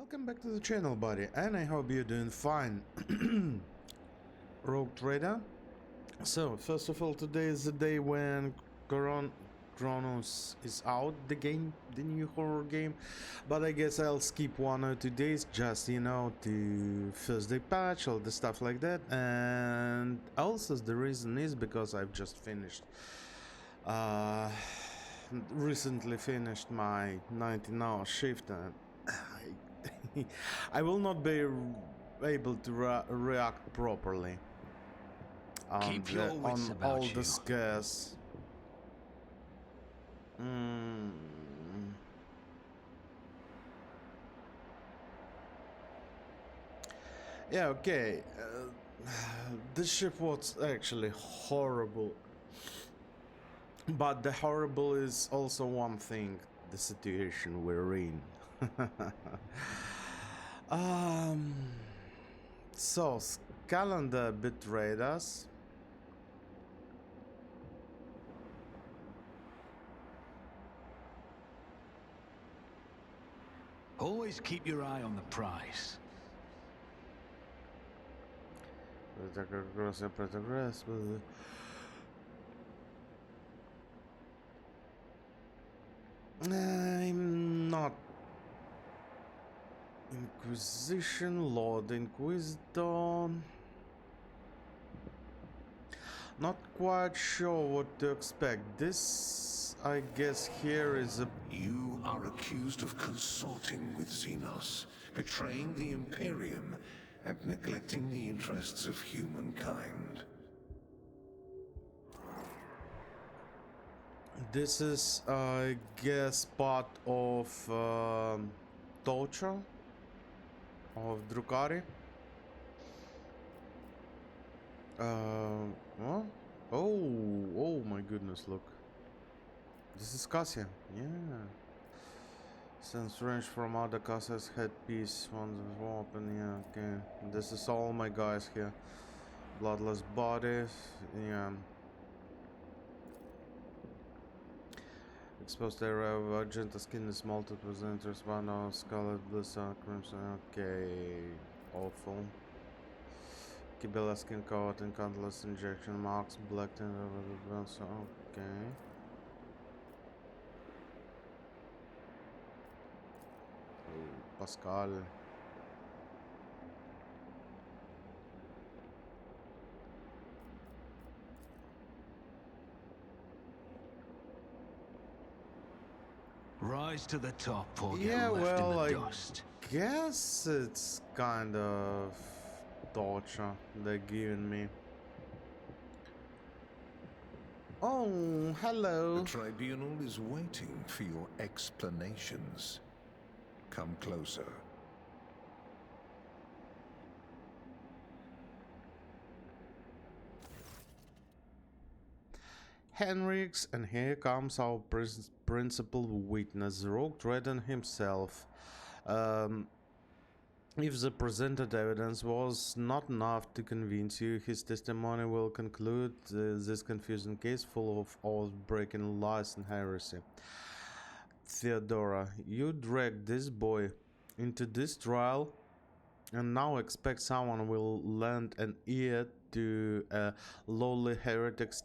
Welcome back to the channel, buddy, and I hope you're doing fine. Rogue Trader. So, first of all, today is the day when Kronos is out, the game, the new horror game. But I guess I'll skip 1 or 2 days, just, you know, to Thursday patch, all the stuff like that. And also the reason is because I've just finished, recently finished my 19-hour shift, and I will not be able to react properly on, all the scares. Yeah, okay. This ship was actually horrible. But the horrible is also one thing, the situation we're in. So, calendar betrayed us. Always keep your eye on the prize. I'm not Inquisition, Lord Inquisitor. Not quite sure what to expect. This, I guess, here is a... You are accused of consorting with Xenos, betraying the Imperium, and neglecting the interests of humankind. This is, I guess, part of torture of Drukari. What? Oh my goodness, look. This is Cassia, yeah. Sense range from other Cassia's headpiece, one's weapon, yeah, okay. This is all my guys here. Bloodless bodies, yeah. Exposed area of magenta skin is molted with enters one of scarlet, blister, crimson, okay. Awful. Kibela skin covered in countless injection marks, black tint over the bones, okay. Oh, Pascal. Rise to the top or Yeah, get left well, in the I dust. guess it's kind of torture they're giving me. Oh, hello. The tribunal is waiting for your explanations. Come closer. Henriks, and here comes our principal witness, Rogue Trader himself. If the presented evidence was not enough to convince you, his testimony will conclude this confusing case full of oath-breaking lies and heresy. Theodora, you dragged this boy into this trial and now expect someone will lend an ear to a lowly heretic's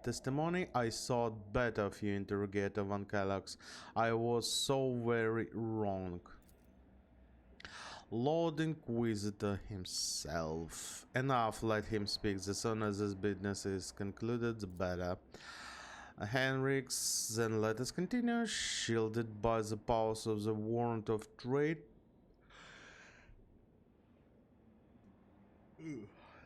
testimony? I thought better of you, Interrogator Van Kellogg's. I was so very wrong. Lord Inquisitor himself. Enough, let him speak. The sooner this business is concluded, the better. Henriks, then let us continue. Shielded by the powers of the warrant of trade.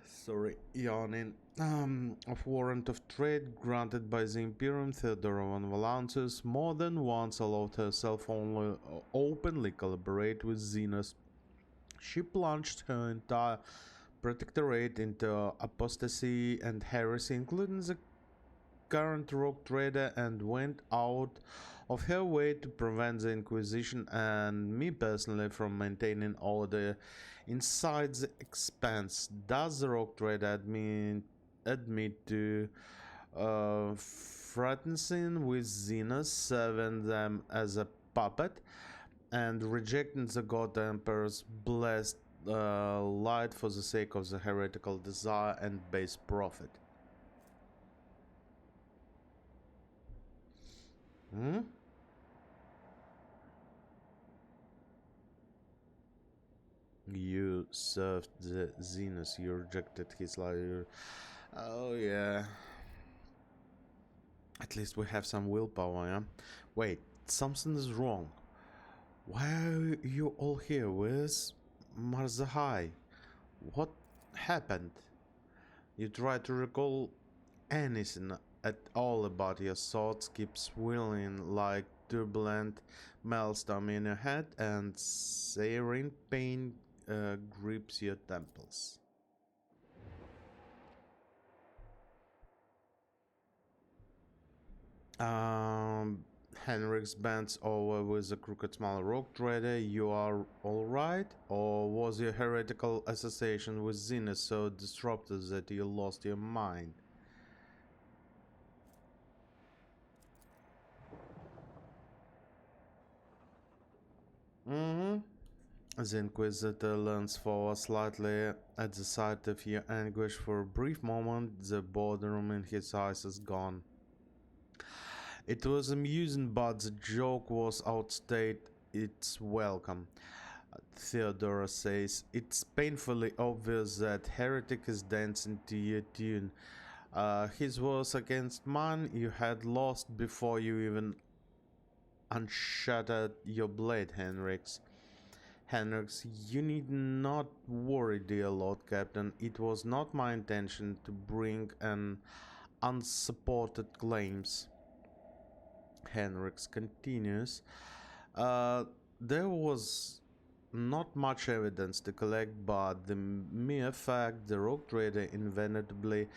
Sorry, yawning. Of warrant of trade granted by the Imperium, Theodora von Valancius more than once allowed herself only openly collaborate with Xenos. She plunged her entire protectorate into apostasy and heresy, including the current Rogue Trader, and went out of her way to prevent the Inquisition and me personally from maintaining order inside the Expanse. Does the Rogue Trader admit to threatening with Xenos, serving them as a puppet? and rejecting the God Emperor's blessed light for the sake of the heretical desire and base profit. Hmm? You served the Xenos, you rejected his life. Oh yeah. At least we have some willpower, yeah? Wait, something is wrong. Why are you all here? Where's Marzahai? What happened? You try to recall anything at all about your thoughts keep swirling like turbulent maelstrom in your head, and searing pain grips your temples. Henrix bends over with a crooked smile. Rogue Trader, you are alright? Or was your heretical association with Xena so disruptive that you lost your mind? Mm-hmm. The Inquisitor leans forward slightly at the sight of your anguish. For a brief moment, the boredom in his eyes is gone. It was amusing, but the joke was outstayed its welcome. Theodora says, it's painfully obvious that Heretic is dancing to your tune. His was against mine you had lost before you even unshattered your blade, Henrix. Henrix, you need not worry, dear Lord Captain. It was not my intention to bring an unsupported claims. Henrix continues. There was not much evidence to collect, but the mere fact the rogue trader inevitably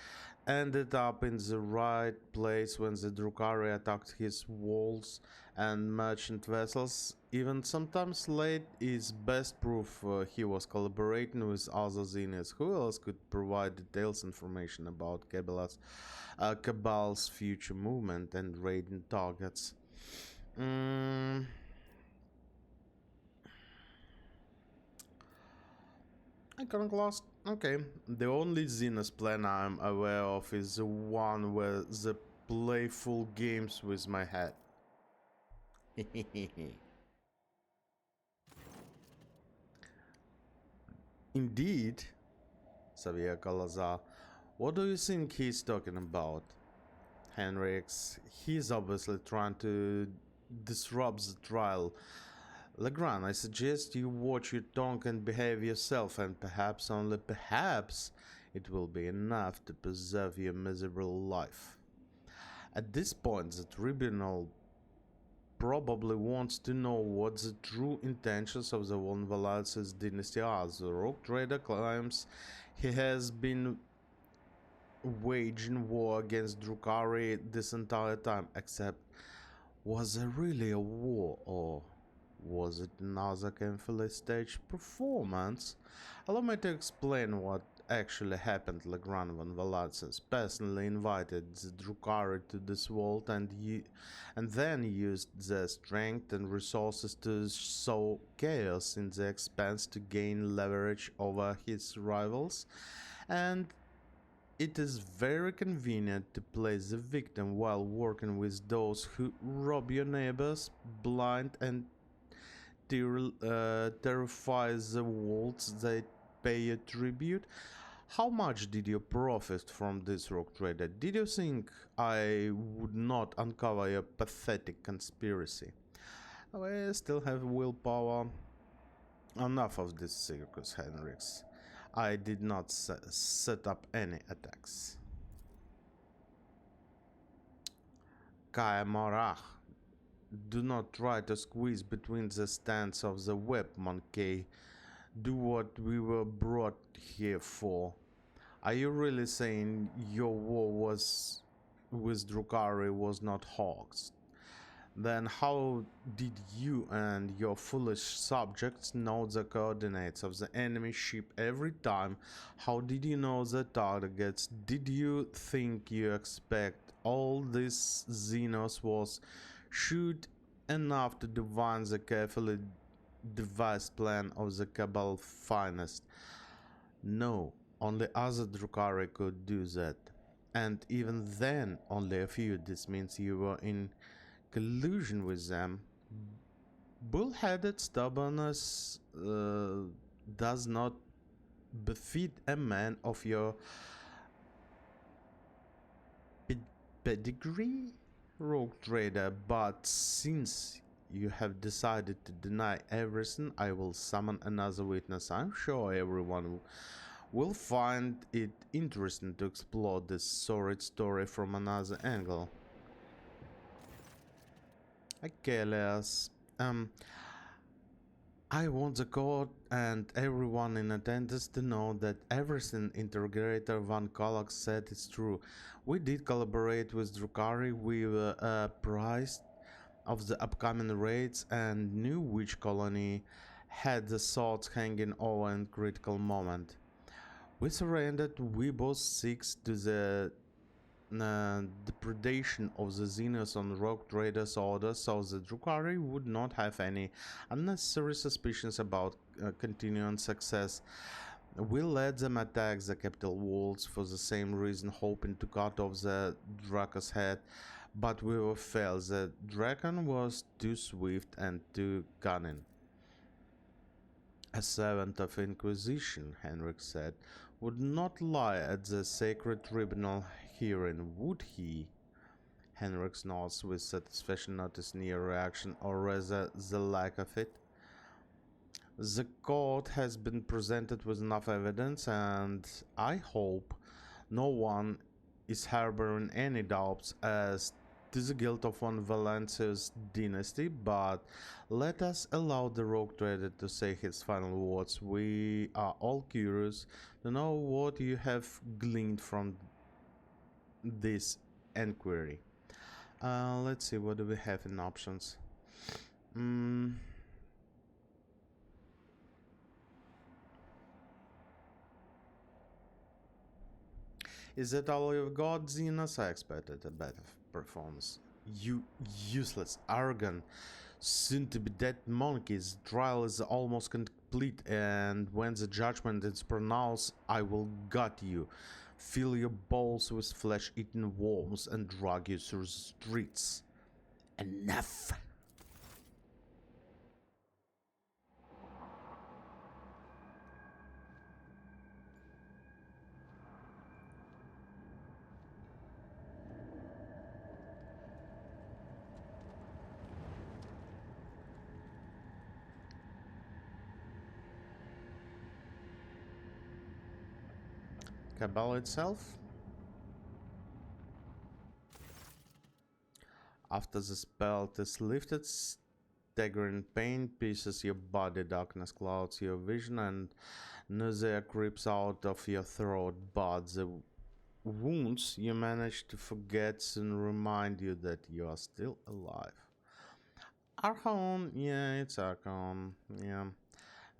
ended up in the right place when the Drukhari attacked his walls and merchant vessels, even sometimes late, is best proof he was collaborating with other Xenians. Who else could provide details information about Cabal's future movement and raiding targets? Iconoclast? Okay. The only Xenos plan I'm aware of is the one where the playful games with my head. Indeed, Xavier Calazar. What do you think he's talking about? Henrix, he's obviously trying to disrupt the trial. Legrand, I suggest you watch your tongue and behave yourself, and perhaps, only perhaps, it will be enough to preserve your miserable life. At this point, the tribunal probably wants to know what the true intentions of the Von Valasis dynasty are. The rogue trader claims he has been waging war against Drukhari this entire time, except was there really a war, or was it another carefully staged performance? Allow me to explain what actually happened. Legrand von Valatzes personally invited the Drukhari to this world and then used their strength and resources to sow chaos in the expanse to gain leverage over his rivals, and it is very convenient to play the victim while working with those who rob your neighbors, blind and terrify the worlds that pay you tribute. How much did you profit from this rogue trader? Did you think I would not uncover your pathetic conspiracy? We still have willpower. Enough of this circus, Henrix. I did not set up any attacks. Kaya Morach, do not try to squeeze between the stands of the web, monkey. Do what we were brought here for. Are you really saying your war was with Drukhari was not hoaxed? Then how did you and your foolish subjects know the coordinates of the enemy ship every time? How did you know the targets? Did you think you expect all this Xenos was shrewd enough to divine the carefully devised plan of the Cabal finest. No, only other Drukhari could do that. And even then, only a few. This means you were in collusion with them. Bull-headed stubbornness does not befit a man of your pedigree, rogue trader, but since you have decided to deny everything, I will summon another witness. I'm sure everyone will find it interesting to explore this sordid story from another angle. Achilles, I want the court and everyone in attendance to know that everything Interrogator Van Kolak said is true. We did collaborate with Drukhari, we were apprised of the upcoming raids and knew which colony had the swords hanging over in critical moment. We surrendered, we both seek to the depredation of the Xenos on rogue traders' orders, so the Drukhari would not have any unnecessary suspicions about continuing success. We let them attack the capital walls for the same reason, hoping to cut off the Draco's head, but we were failed. The dragon was too swift and too cunning. A servant of Inquisition, Henrik said, would not lie at the sacred tribunal hearing, would he? Henrik nods with satisfaction, noticing your reaction, or rather the lack of it. The court has been presented with enough evidence, and I hope no one is harboring any doubts as to the guilt of one Valencia's dynasty, but let us allow the rogue trader to say his final words. We are all curious to know what you have gleaned from this inquiry. Let's see, what do we have in options? Is that all you've got, Xenos? I expected a better performance. You useless, arrogant, soon-to-be dead monkeys. Trial is almost complete, and when the judgment is pronounced, I will gut you, fill your bowls with flesh-eating worms, and drag you through the streets. Enough! Cabal itself? After the spell is lifted, staggering pain pierces your body, darkness clouds your vision, and nausea creeps out of your throat, but the wounds you manage to forget soon remind you that you are still alive. Archon, yeah, it's Archon, yeah.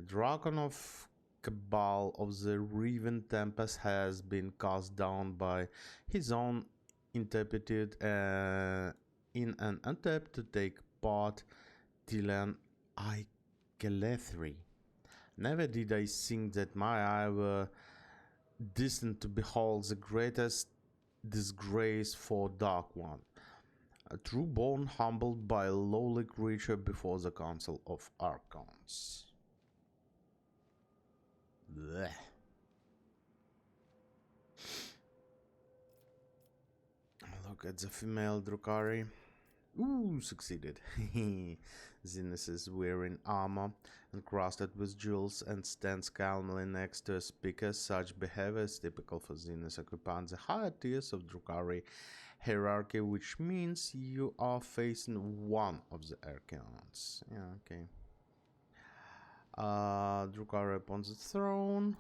Dragon of Cabal of the Riven Tempest has been cast down by his own interpreted in an attempt to take part Tilan Ikelethri. Never did I think that my eye were destined to behold the greatest disgrace for Dark One. A true born humbled by a lowly creature before the Council of Archons. Blech. Look at the female Drukhari. Ooh, succeeded. Xenos is wearing armor, encrusted with jewels, and stands calmly next to a speaker. Such behavior is typical for Xenos occupying the higher tiers of Drukhari hierarchy, which means you are facing one of the Archons. Yeah, okay. Drukhari upon the throne.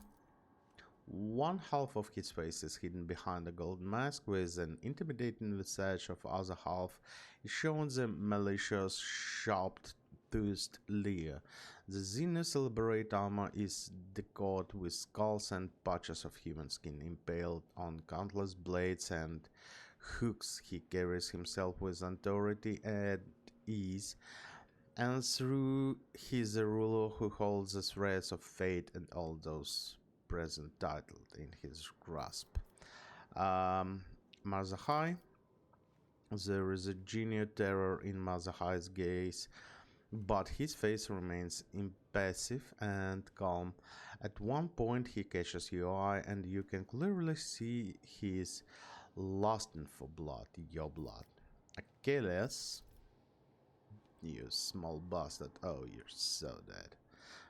One half of his face is hidden behind a golden mask, with an intimidating visage of other half is shown the malicious, sharp-toothed leer. The Xenos elaborate armor is decorated with skulls and patches of human skin impaled on countless blades and hooks. He carries himself with authority and ease, And through he's a ruler who holds the threads of fate and all those present titles in his grasp. Mazahai. There is a genuine terror in Mazahai's gaze, but his face remains impassive and calm. At one point, he catches your eye, and you can clearly see he is lusting for blood, your blood. Achilles, you small bastard. Oh, you're so dead.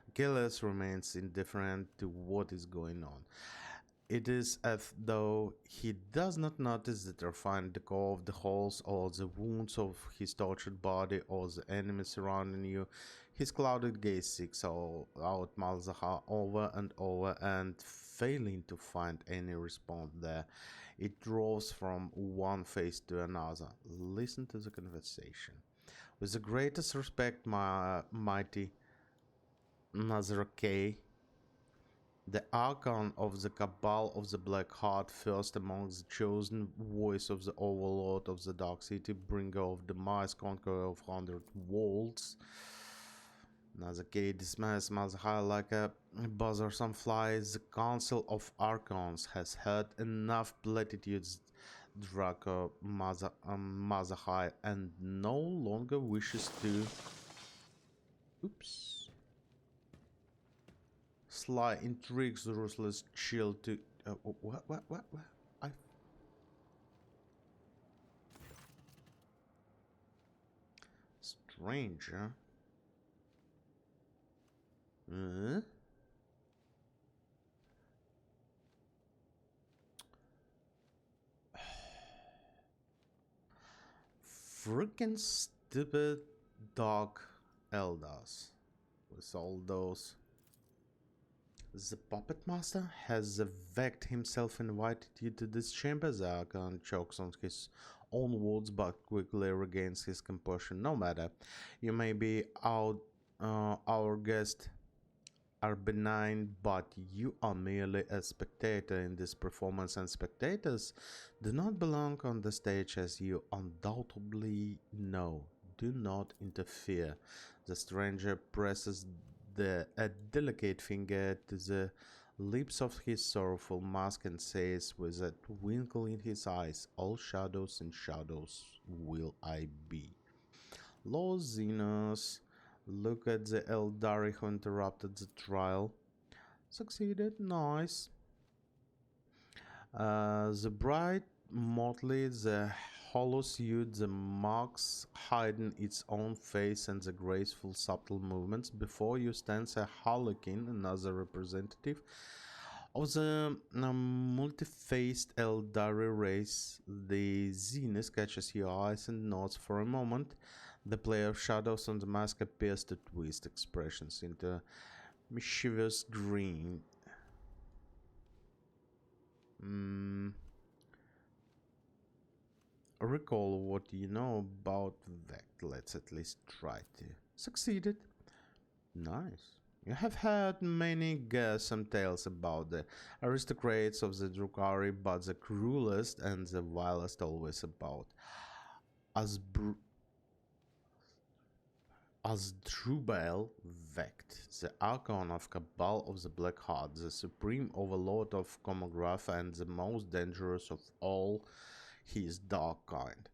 Achilles remains indifferent to what is going on. It is as though he does not notice the terrifying decor of the holes or the wounds of his tortured body or the enemies surrounding you. His clouded gaze seeks out Malzahar over and over, and failing to find any response there, it draws from one face to another. Listen to the conversation. With the greatest respect, my mighty Nazarake, the Archon of the Cabal of the Black Heart, first among the chosen, voice of the Overlord of the Dark City, bringer of demise, conqueror of 100 worlds. Nazarake dismisses Malzahar like a bothersome fly. The Council of Archons has heard enough platitudes, Draco Mazahai, and no longer wishes to... Oops. Sly intrigues, ruthless chill to... what? I... Strange, huh? Freaking stupid dog elders. With all those... The puppet master has the Vect himself invited you to this chamber. The Archon chokes on his own words but quickly regains his composure. No matter, you may be our guest are benign, but you are merely a spectator in this performance, and spectators do not belong on the stage, as you undoubtedly know. Do not interfere. The stranger presses a delicate finger to the lips of his sorrowful mask and says with a twinkle in his eyes, all shadows and shadows will I be. Lord Zenos, look at the Eldari who interrupted the trial. Succeeded, nice. The bright motley, the hollow suit, the marks hiding its own face, and the graceful subtle movements. Before you stands a harlequin, another representative of the multi-faced Eldari race. The Zenith catches your eyes and nods for a moment. The play of shadows on the mask appears to twist expressions into mischievous grin. Recall what you know about Vect. Let's at least try to. Succeeded. Nice. You have heard many gruesome tales about the aristocrats of the Drukhari, but the cruelest and the vilest always about Asdrubal Vect, the Archon of Cabal of the Black Heart, the supreme overlord of Comograph, and the most dangerous of all his dark kind.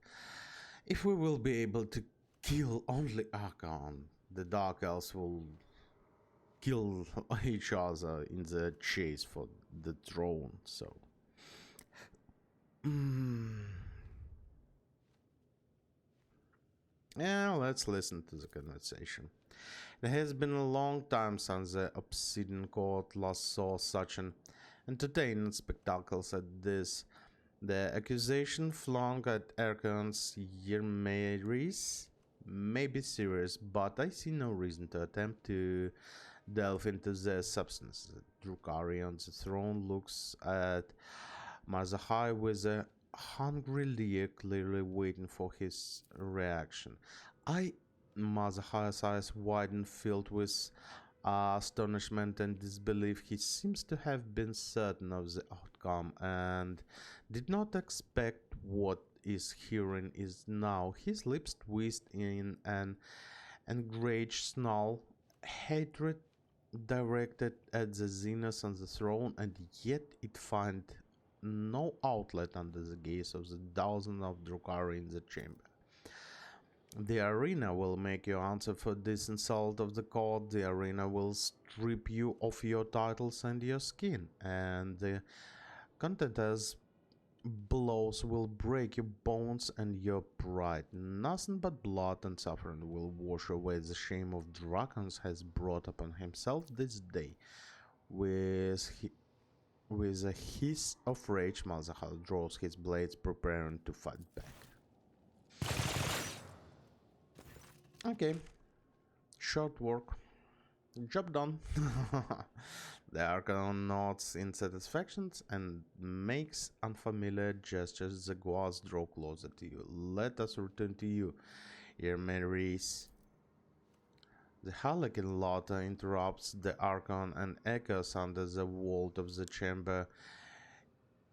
If we will be able to kill only Archon, the Dark Elves will kill each other in the chase for the throne, so... Yeah, let's listen to the conversation. It has been a long time since the Obsidian Court last saw such an entertaining spectacle as this. The accusation flung at Archon's Yermeris may be serious, but I see no reason to attempt to delve into their substance. Drukhari on the throne looks at Mazahai with a hungry leer, clearly waiting for his reaction. Mazahai's eyes widen, filled with astonishment and disbelief. He seems to have been certain of the outcome and did not expect what is hearing is now. His lips twist in an enraged snarl, hatred directed at the Xenos on the throne, and yet it find no outlet under the gaze of the thousands of Drukhari in the chamber. The arena will make you answer for this insult of the court. The arena will strip you of your titles and your skin, and the contenders' blows will break your bones and your pride. Nothing but blood and suffering will wash away the shame of Dragons has brought upon himself this day. With a hiss of rage, Malzahar draws his blades, preparing to fight back. Okay, short work. Job done. The Archon nods in satisfaction and makes unfamiliar gestures. The guards draw closer to you. Let us return to you, Irmeris. The Harlequin Lotta interrupts the Archon and echoes under the vault of the chamber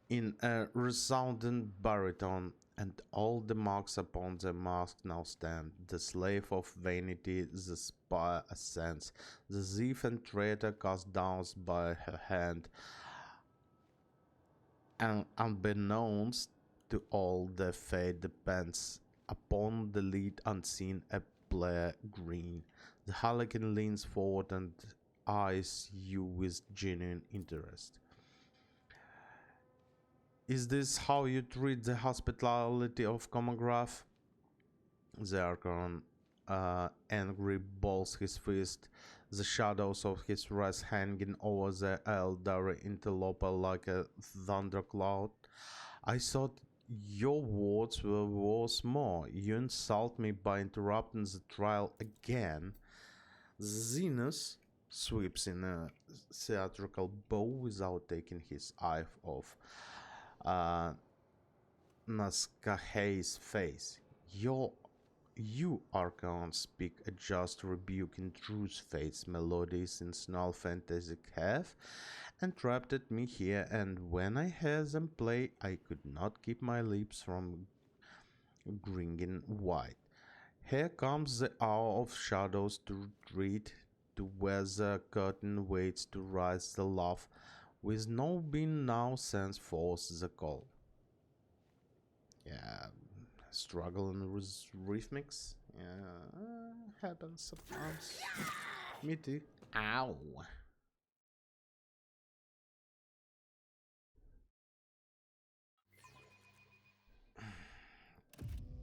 in a resounding baritone, and all the marks upon the mask now stand. The slave of vanity, the spy ascends, the thief and traitor cast down by her hand, and unbeknownst to all, their fate depends upon the lead unseen, a Blair Green. The Harlequin leans forward and eyes you with genuine interest. Is this how you treat the hospitality of Commongraph? The Archon angry balls his fist, the shadows of his wrath hanging over the elderly interloper like a thundercloud. I thought your words were worth more. You insult me by interrupting the trial again. Xenos sweeps in a theatrical bow without taking his eye off Naskahei's face. You, Archon, speak a just rebuke in truth's face. Melodies in snarl fantasy have entrapped me here, and when I heard them play, I could not keep my lips from grinning wide. Here comes the hour of shadows to retreat, to where the curtain waits to rise the laugh, with no being now sends forth the call. Yeah, struggling with rhythmics. Yeah, happens sometimes. Me too. Ow.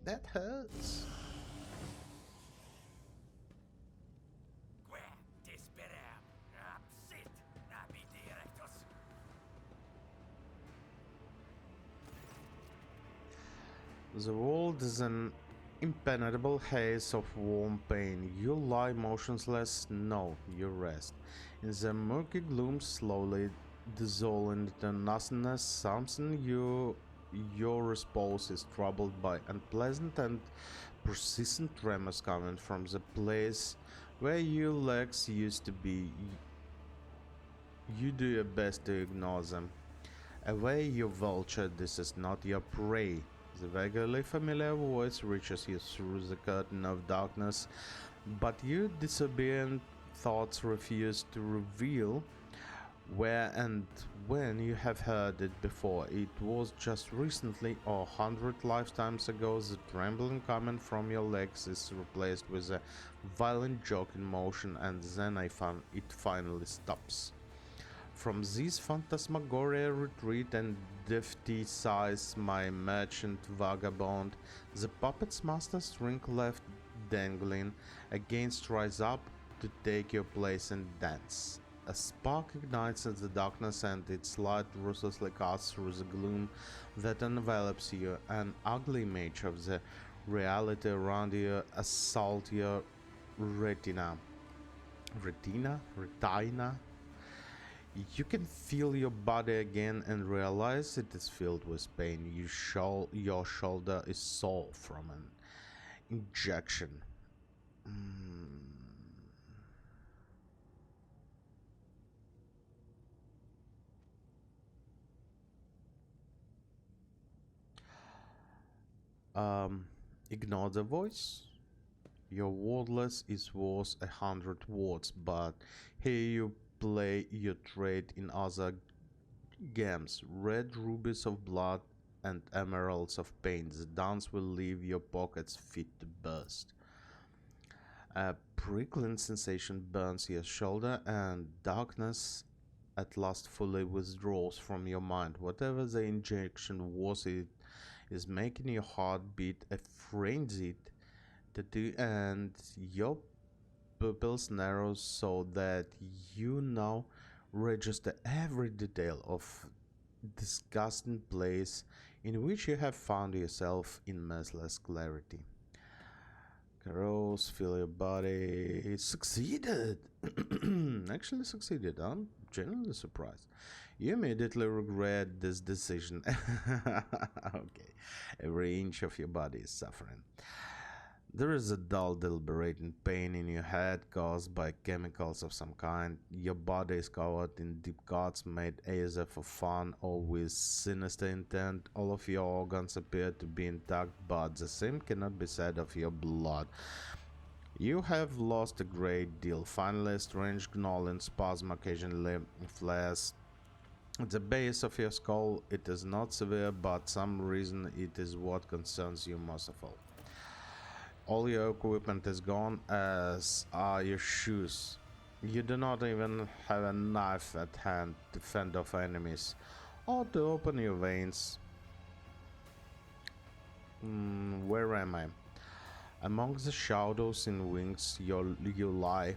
That hurts. The world is an impenetrable haze of warm pain. You lie motionless, no, you rest. In the murky gloom, slowly dissolving into nothingness, something your repose is troubled by unpleasant and persistent tremors coming from the place where your legs used to be. You do your best to ignore them. Away, you vulture, this is not your prey. The vaguely familiar voice reaches you through the curtain of darkness, but your disobedient thoughts refuse to reveal where and when you have heard it before. It was just recently, or 100 lifetimes ago. The trembling coming from your legs is replaced with a violent joking motion, and then it finally stops. From this phantasmagoria retreat and defty size, my merchant vagabond, the puppet's master string left dangling against rise up to take your place and dance. A spark ignites in the darkness and its light ruthlessly casts through the gloom that envelops you. An ugly image of the reality around you assault your retina. Retina? You can feel your body again and realize it is filled with pain. Your shoulder is sore from an injection. Ignore the voice. Your wordless is worth 100 words, but here you play your trade in other games. Red rubies of blood and emeralds of pain. The dance will leave your pockets fit to burst. A prickling sensation burns your shoulder, and darkness at last fully withdraws from your mind. Whatever the injection was, it is making your heart beat a frenzied tattoo, and your pupils narrow so that you now register every detail of disgusting place in which you have found yourself in merciless clarity. Carols, feel your body. Succeeded! Actually succeeded. I'm genuinely surprised. You immediately regret this decision. Okay. Every inch of your body is suffering. There is a dull, deliberating pain in your head caused by chemicals of some kind. Your body is covered in deep cuts made either for fun or with sinister intent. All of your organs appear to be intact, but the same cannot be said of your blood. You have lost a great deal. Finally, a strange gnawing spasm occasionally flares at the base of your skull. It is not severe, but some reason it is what concerns you most of all. All your equipment is gone, as are your shoes. You do not even have a knife at hand to fend off enemies or to open your veins. Where am I? Among the shadows in wings you lie.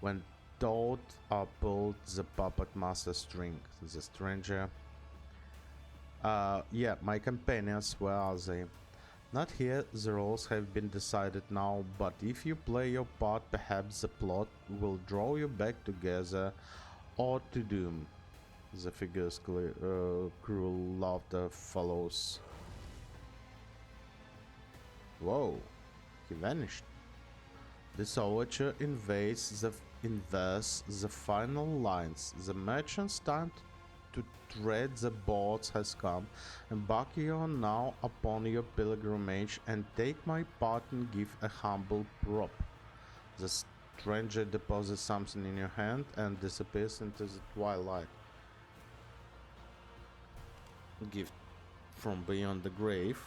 When taut are pulled the puppet master string. The stranger. Yeah, my companions, where are they? Not here, the roles have been decided now, but if you play your part, perhaps the plot will draw you back together or to doom. The figure's cruel laughter follows. Whoa, he vanished. This overture invades the final lines. The merchant's time to tread the boards has come. Embark you now upon your pilgrimage, and take my part and give a humble prop. The stranger deposits something in your hand and disappears into the twilight. Gift from beyond the grave.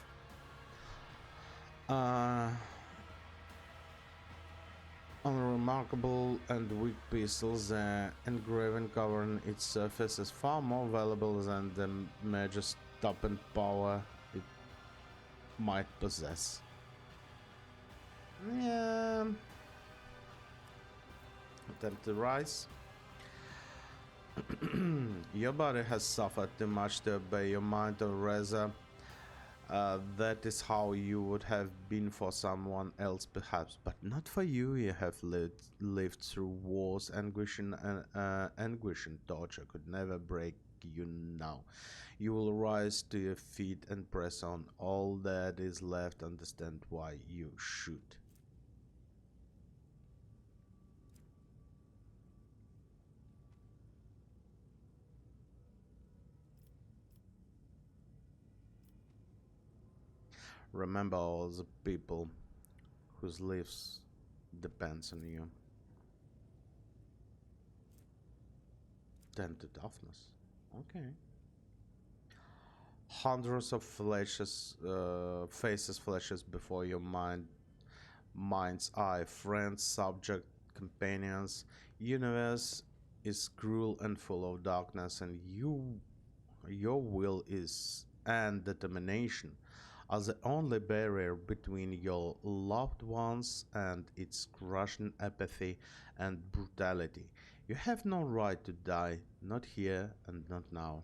Unremarkable and weak pistol, the engraving covering its surface is far more valuable than the major stopping power it might possess. Yeah. Attempt to rise. Your body has suffered too much to obey your mind, or rather, that is how you would have been for someone else, perhaps, but not for you. You have lived through wars, anguish and torture could never break you now. You will rise to your feet and press on. All that is left, understand why you should. Remember all the people whose lives depends on you. 10 to toughness. Okay. Hundreds of faces flashes before your mind's eye. Friends, subject, companions. Universe is cruel and full of darkness, and your will is and determination are the only barrier between your loved ones and its crushing apathy and brutality. You have no right to die, not here and not now.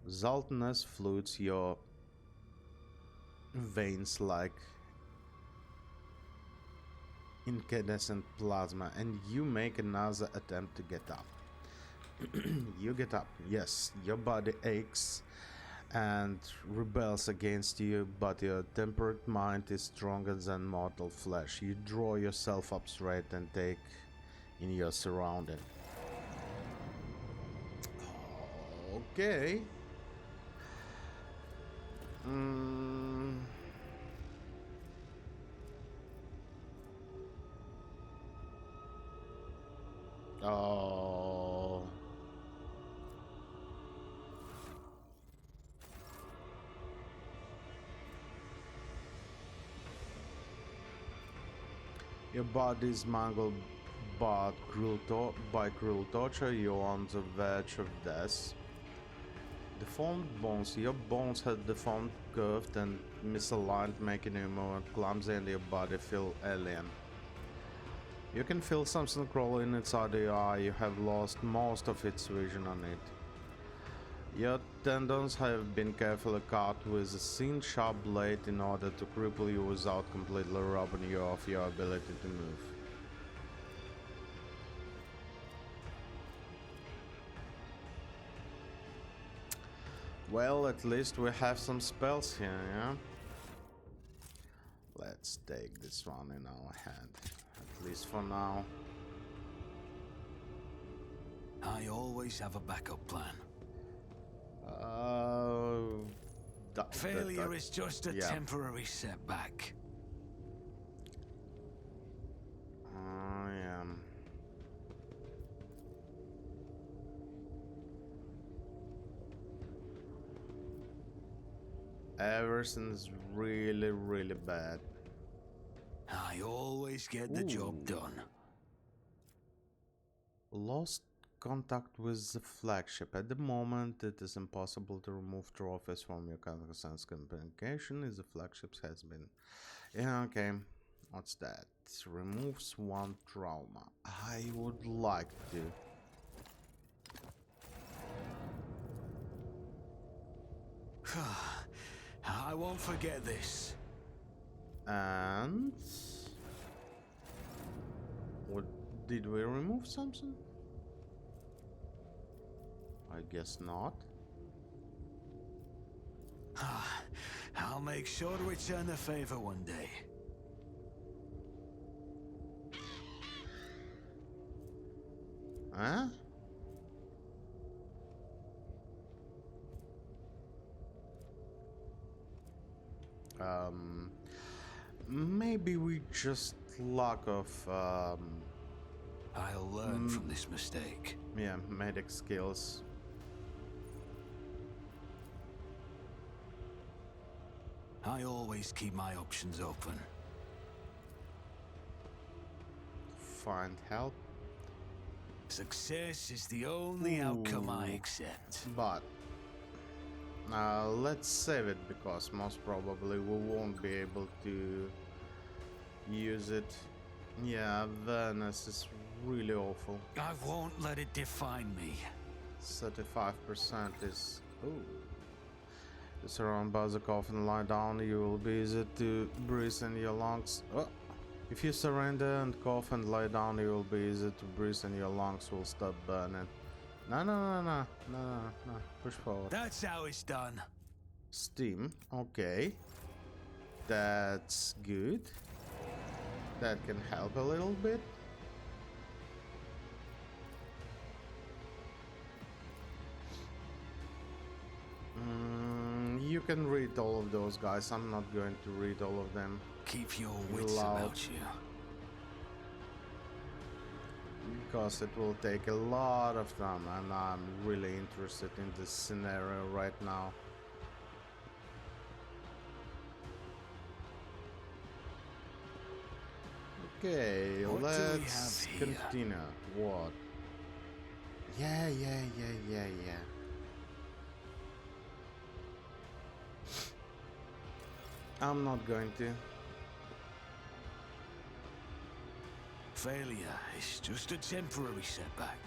Zoltanus floods your veins like incandescent plasma, and you make another attempt to get up. You get up, yes, your body aches and rebels against you, but your temperate mind is stronger than mortal flesh. You draw yourself up straight and take in your surrounding. Okay. Your body is mangled by cruel torture. You're on the verge of death. Deformed bones. Your bones have deformed, curved, and misaligned, making your movement clumsy and your body feel alien. You can feel something crawling inside your eye. You have lost most of its vision on it. Your tendons have been carefully cut with a thin sharp blade in order to cripple you without completely robbing you of your ability to move. Well, at least we have some spells here, yeah? Let's take this one in our hand, at least for now. I always have a backup plan. Failure is just a temporary setback. Yeah. Everything's really, really bad. I always get the job done. Lost contact with the flagship. At the moment, it is impossible to remove trophies from your sense communication if the flagship has been... Yeah, okay. What's that? Removes one trauma. I would like to. I won't forget this. And... what, did we remove something? I guess not. I'll make sure to return the favor one day. Huh? Maybe we just lack of I'll learn from this mistake. yeah, medic skills. I always keep my options open. Find help. Success is the only outcome I accept. But let's save it, because most probably we won't be able to use it. Yeah, awareness is really awful. I won't let it define me. 35% is... ooh. You surround by the coffin, lie down, you will be easy to breathe in your lungs. Oh. If you surrender and cough and lie down, you will be easy to breathe and your lungs will stop burning. No. Push forward. That's how it's done. Steam, okay. That's good. That can help a little bit. You can read all of those, guys. I'm not going to read all of them. Keep your wits about you. Because it will take a lot of time, and I'm really interested in this scenario right now. Okay, let's continue. What? Yeah. I'm not going to. Failure is just a temporary setback.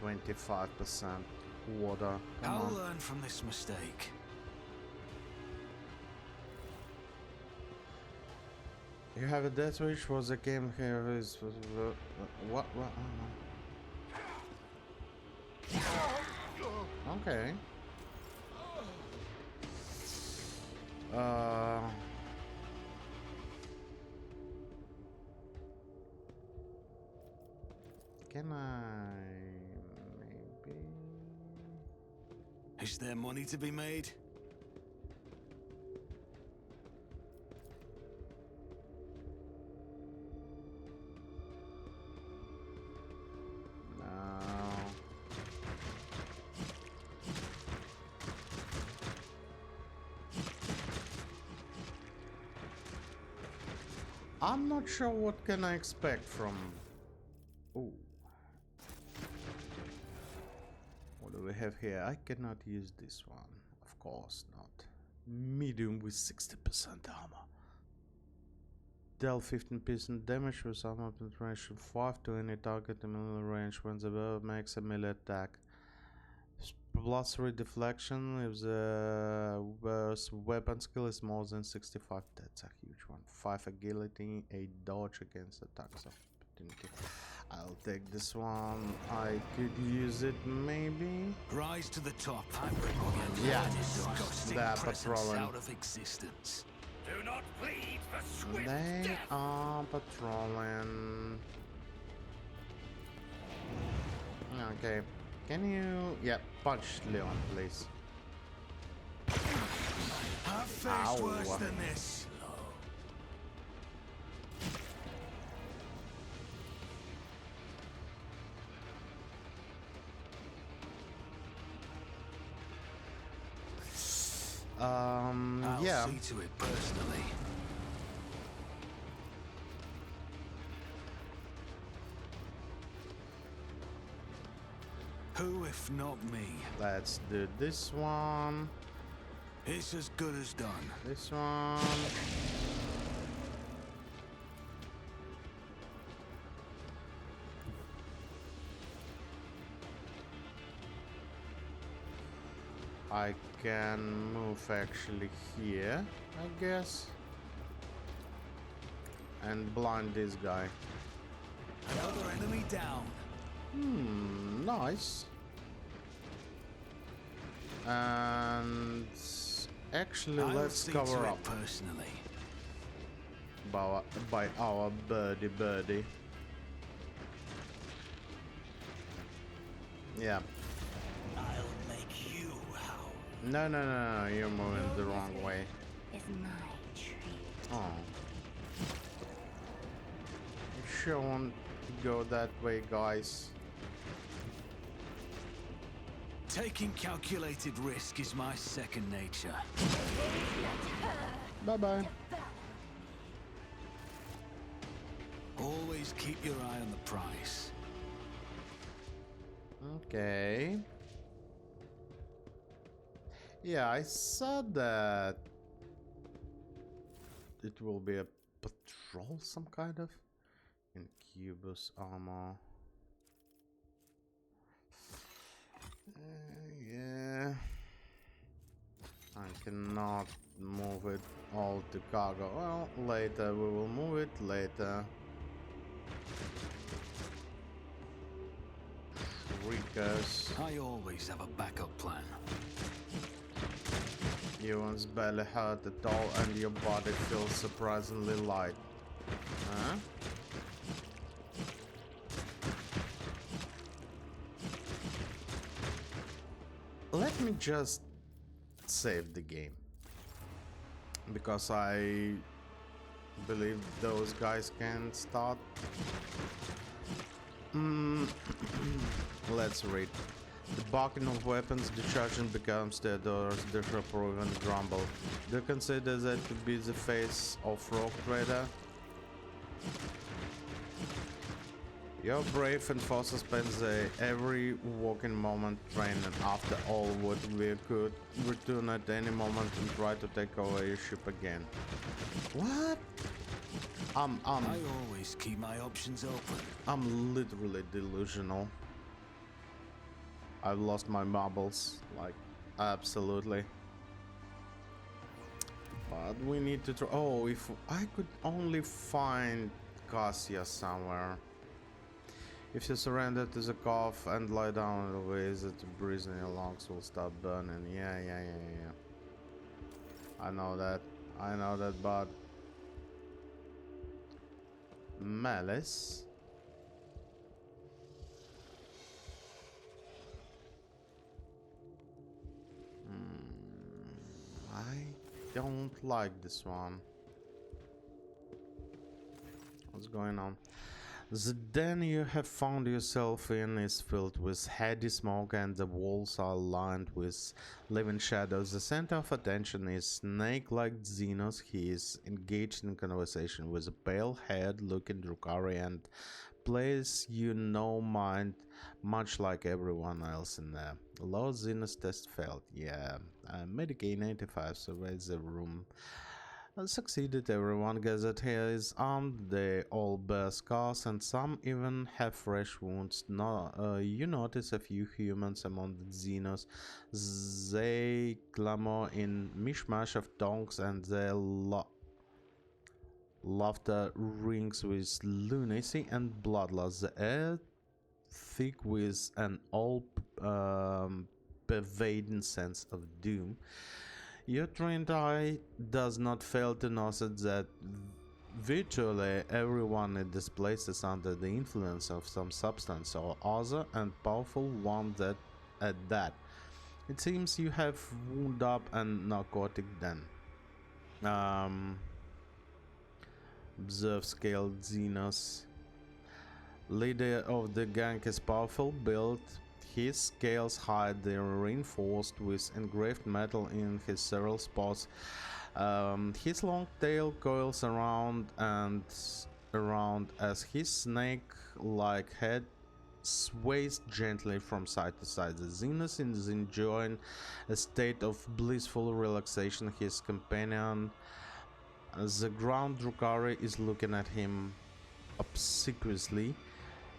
25% water. Come I'll on. learn from this mistake. You have a death wish. Was a game here is what? Okay. Can I maybe? Is there money to be made? I'm not sure what can I expect from... Ooh. What do we have here? I cannot use this one. Of course not. Medium with 60% armor. Deal 15% damage with armor penetration 5 to any target in melee range when the weapon makes a melee attack. Plus 3 deflection if the weapon skill is more than 65. That's a huge one. 5 agility, 8 dodge against attacks of opportunity. I'll take this one. I could use it maybe. Rise to the top. I'm removing Yeah, disgusting that presence patrolling. out of existence. Do not plead for swift They death. are patrolling. Okay. Can you... Yeah, punch Leon, please. I've faced Ow. worse than this. I'll yeah. see to it personally. Who if not me? Let's do this one. It's as good as done. This one. I can move actually here, I guess. And blind this guy. Another enemy down. Nice. And actually, I'll let's see cover to up it personally. by our birdie. Yeah. I'll make you howl. No, you're moving the wrong way. Is my treat. Oh. You sure want to go that way, guys? Taking calculated risk is my second nature. Bye-bye. Always keep your eye on the prize. Okay. Yeah, I saw that it will be a patrol, some kind of incubus armor. Yeah, I cannot move it all to cargo. Well, later we will move it later. Shriekers. I always have a backup plan. You one's barely hurt at all and your body feels surprisingly light. Huh? Let me just save the game. Because I believe those guys can start. Let's read. The barking of weapons discharging becomes the doors disapprove and grumble. Do you consider that to be the face of Rogue Trader? Your brave enforcer spends every walking moment training. After all, what we could return at any moment and try to take over your ship again. What? I always keep my options open. I'm literally delusional. I've lost my marbles, like, absolutely. But we need to try. Oh, if I could only find Cassia somewhere. If you surrender to the cough and lie down in the ways that the breeze in your lungs will stop burning. Yeah. I know that, but Malice. I don't like this one. What's going on? The den you have found yourself in is filled with heady smoke and the walls are lined with living shadows. The center of attention is snake-like Xenos. He is engaged in conversation with a pale-haired looking Drukhari and plays mind much like everyone else in there. Low Xenos test failed. Yeah, Medicaid 95 surveys the room. Succeeded. Everyone gathered here is armed. They all bear scars and some even have fresh wounds. You notice a few humans among the Xenos. They clamor in mishmash of tongues and their laughter rings with lunacy and bloodlust. The air thick with an all-pervading sense of doom. Your trained eye does not fail to notice that virtually everyone in this place is under the influence of some substance or other, and powerful one at that. It seems you have wound up and narcotic den. Observe scaled Xenos. Leader of the gang is powerful built. His scales hide, they are reinforced with engraved metal in his several spots. His long tail coils around and around as his snake-like head sways gently from side to side. The Xenos is enjoying a state of blissful relaxation. His companion, the ground Drukhari, is looking at him obsequiously.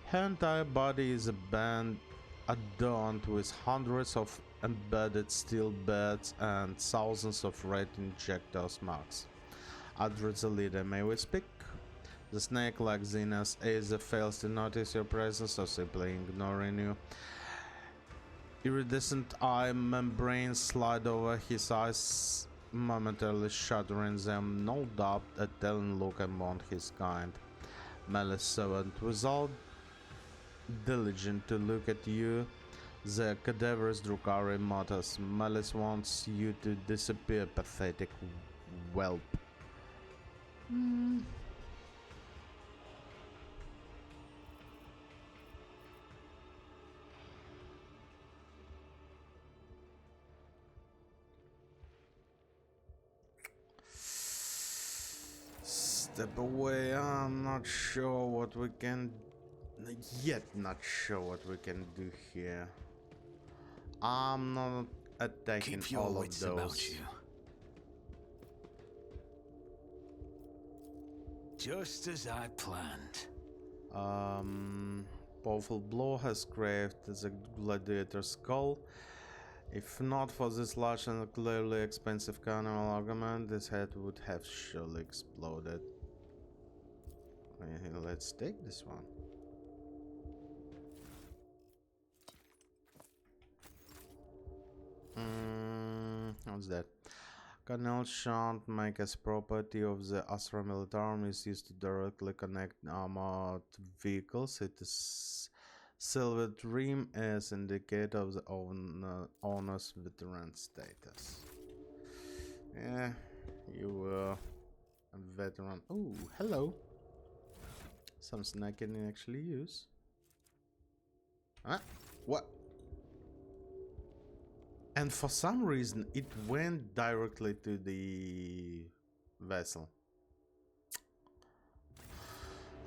Her entire body is a band adorned with hundreds of embedded steel beds and thousands of red injectors marks. Address the leader, may we speak? The snake-like Xenos either fails to notice your presence or simply ignoring you. Iridescent eye membranes slide over his eyes, momentarily shuddering them, no doubt a telling look among his kind. Malice servant, without diligent to look at you, the cadaverous Drukhari mutters. Malice wants you to disappear, pathetic whelp. Step away. I'm not sure what we can not sure what we can do here. I'm not attacking Keep your all of wits those. about you. Just as I planned. Powerful blow has craved the gladiator's skull. If not for this large and clearly expensive carnival argument, this head would have surely exploded. Let's take this one. What's that? Colonel shan't make as property of the Astra Militarum is used to directly connect armored vehicles. It is silver trim as indicator of the owner's veteran status. Yeah, you were a veteran. Oh, hello. Something I can actually use. Huh? What? And for some reason, it went directly to the vessel.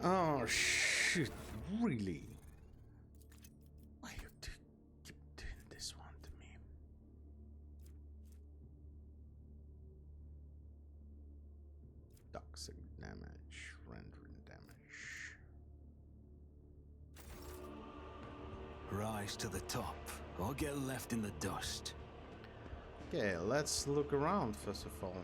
Oh, shit. Really? Why you keep doing this one to me? Toxic damage, rendering damage. Rise to the top, or get left in the dust. Okay, let's look around first of all.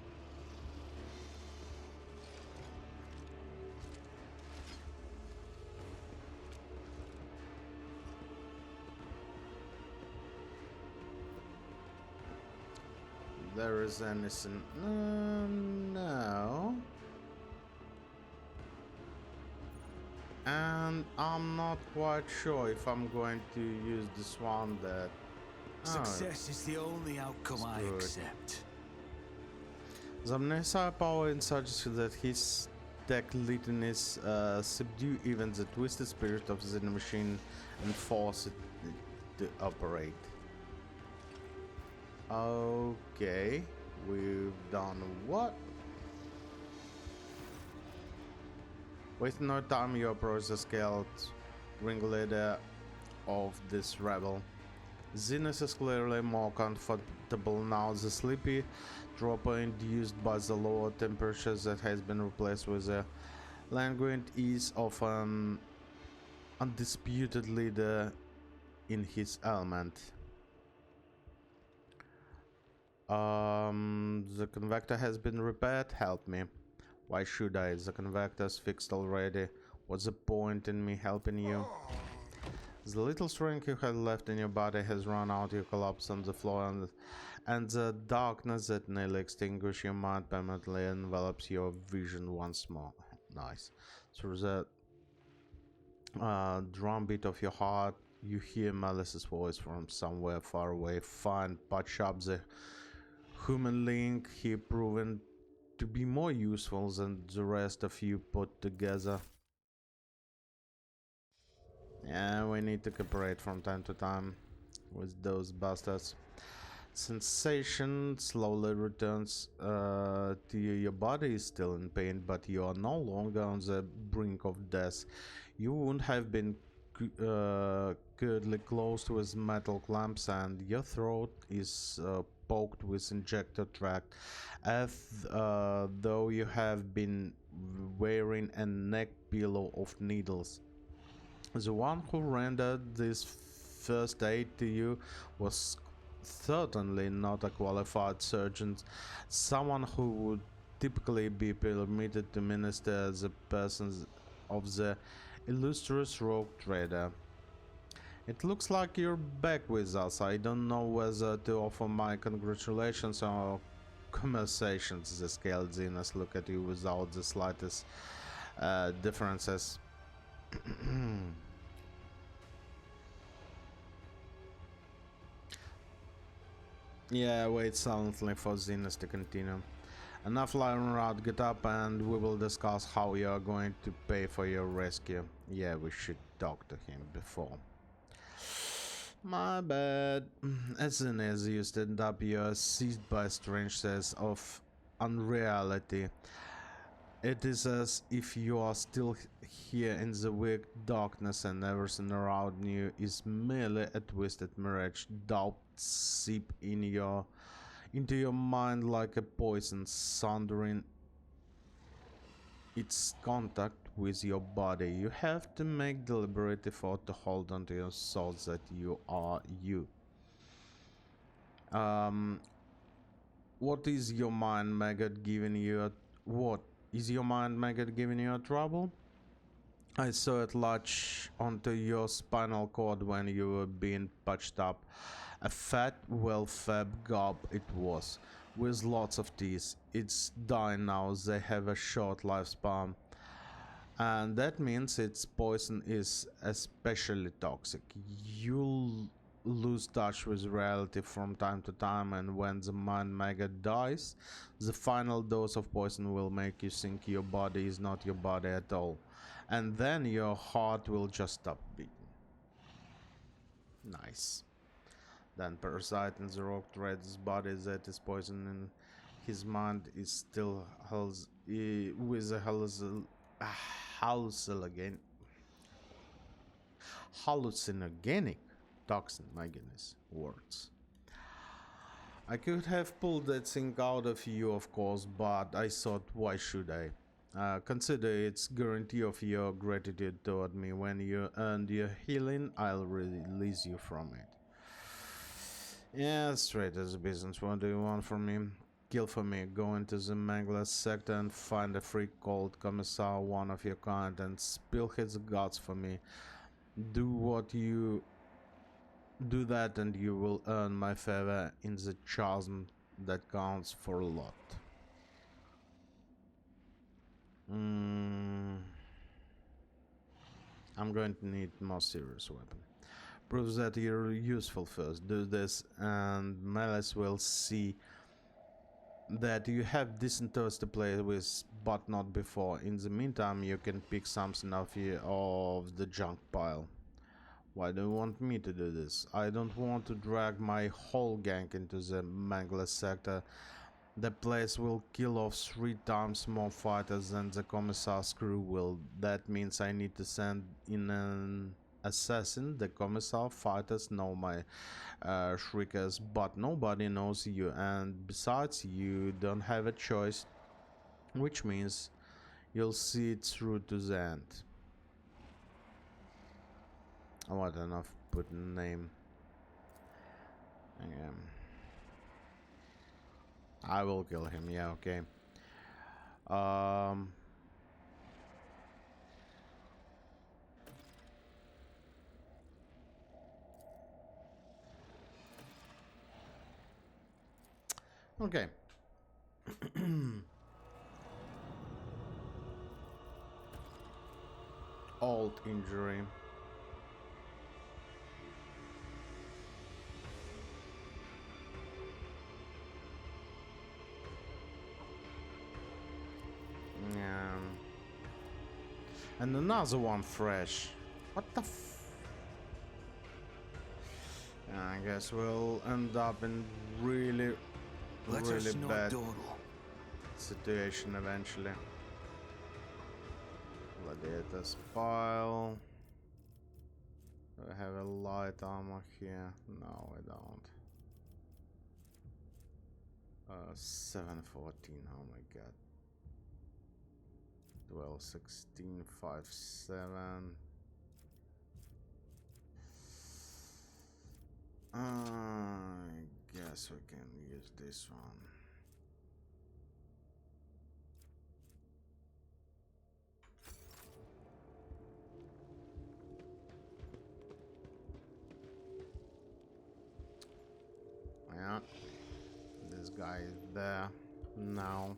There is anything? No. And I'm not quite sure if I'm going to use this one that... Success is the only outcome I accept. The Mnesai power in such that his tech litanies subdue even the twisted spirit of the machine and force it to operate. Okay, we've done what? With no time, you approach the scaled ringleader of this rebel. Zenith is clearly more comfortable now. The sleepy dropper induced by the lower temperatures that has been replaced with the languid ease of an undisputed leader in his element. The convector has been repaired. Help me. Why should I? The convector's fixed already. What's the point in me helping you? The little strength you had left in your body has run out. You collapse on the floor, and the darkness that nearly extinguishes your mind permanently envelops your vision once more. Nice. Through the drumbeat of your heart, you hear Melis's voice from somewhere far away. Find, patch up the human link. He proven to be more useful than the rest of you put together. Yeah, we need to cooperate from time to time with those bastards. Sensation slowly returns to you. Your body is still in pain, but you are no longer on the brink of death. You wouldn't have been currently closed with metal clamps, and your throat is poked with injector tract, as though you have been wearing a neck pillow of needles. The one who rendered this first aid to you was certainly not a qualified surgeon, someone who would typically be permitted to minister as a person of the illustrious rogue trader. It looks like you're back with us. I don't know whether to offer my congratulations or compensations. The scaled Zenith look at you without the slightest differences. Yeah, wait silently for Zenith to continue. Enough lying around, get up and we will discuss how you are going to pay for your rescue. Yeah, we should talk to him before. My bad. As soon as you stand up, you are seized by a strange sense of unreality. It is as if you are still here in the weak darkness and everything around you is merely a twisted mirage. Doubt seep into your mind like a poison, sundering its contact with your body. You have to make deliberate effort to hold on to your thoughts that you are you. What is your mind maggot giving you? What is your mind maggot giving you trouble? I saw it latch onto your spinal cord when you were being patched up. A fat, well-fed gob it was, with lots of teeth. It's dying now. They have a short lifespan, and that means its poison is especially toxic. You'll lose touch with reality from time to time, and when the mind maggot dies, the final dose of poison will make you think your body is not your body at all, and then your heart will just stop beating. Nice. Then parasite in the rock treads body that is poison in his mind is still with a hallucinogenic toxin. My goodness, words. I could have pulled that thing out of you, of course, but I thought, why should I? Consider its guarantee of your gratitude toward me. When you earn your healing, I'll release you from it. Yeah, straight as a business. What do you want from me? Kill for me. Go into the Mangler sector and find a freak called Commissar, one of your kind, and spill his guts for me. Do that and you will earn my favor in the chasm that counts for a lot. I'm going to need more serious weapon. Proves that you're useful first. Do this and Melis will see that you have decent toys to play with, but not before. In the meantime, you can pick something off the junk pile. Why do you want me to do this? I don't want to drag my whole gang into the Mangler sector. The place will kill off 3 times more fighters than the Commissar's crew will. That means I need to send in an assassin. The Commissar fighters know my shriekers, but nobody knows you, and besides, you don't have a choice, which means you'll see it through to the end. I want enough put name. I will kill him, yeah, okay. Okay. Old injury. Yeah. And another one fresh. What the I guess we'll end up in really bad situation eventually. Gladiators pile. Do I have a light armor here? No, I don't. 714, oh my god. 12, 16, 5, 7. I guess we can use this one. Yeah, this guy is there now.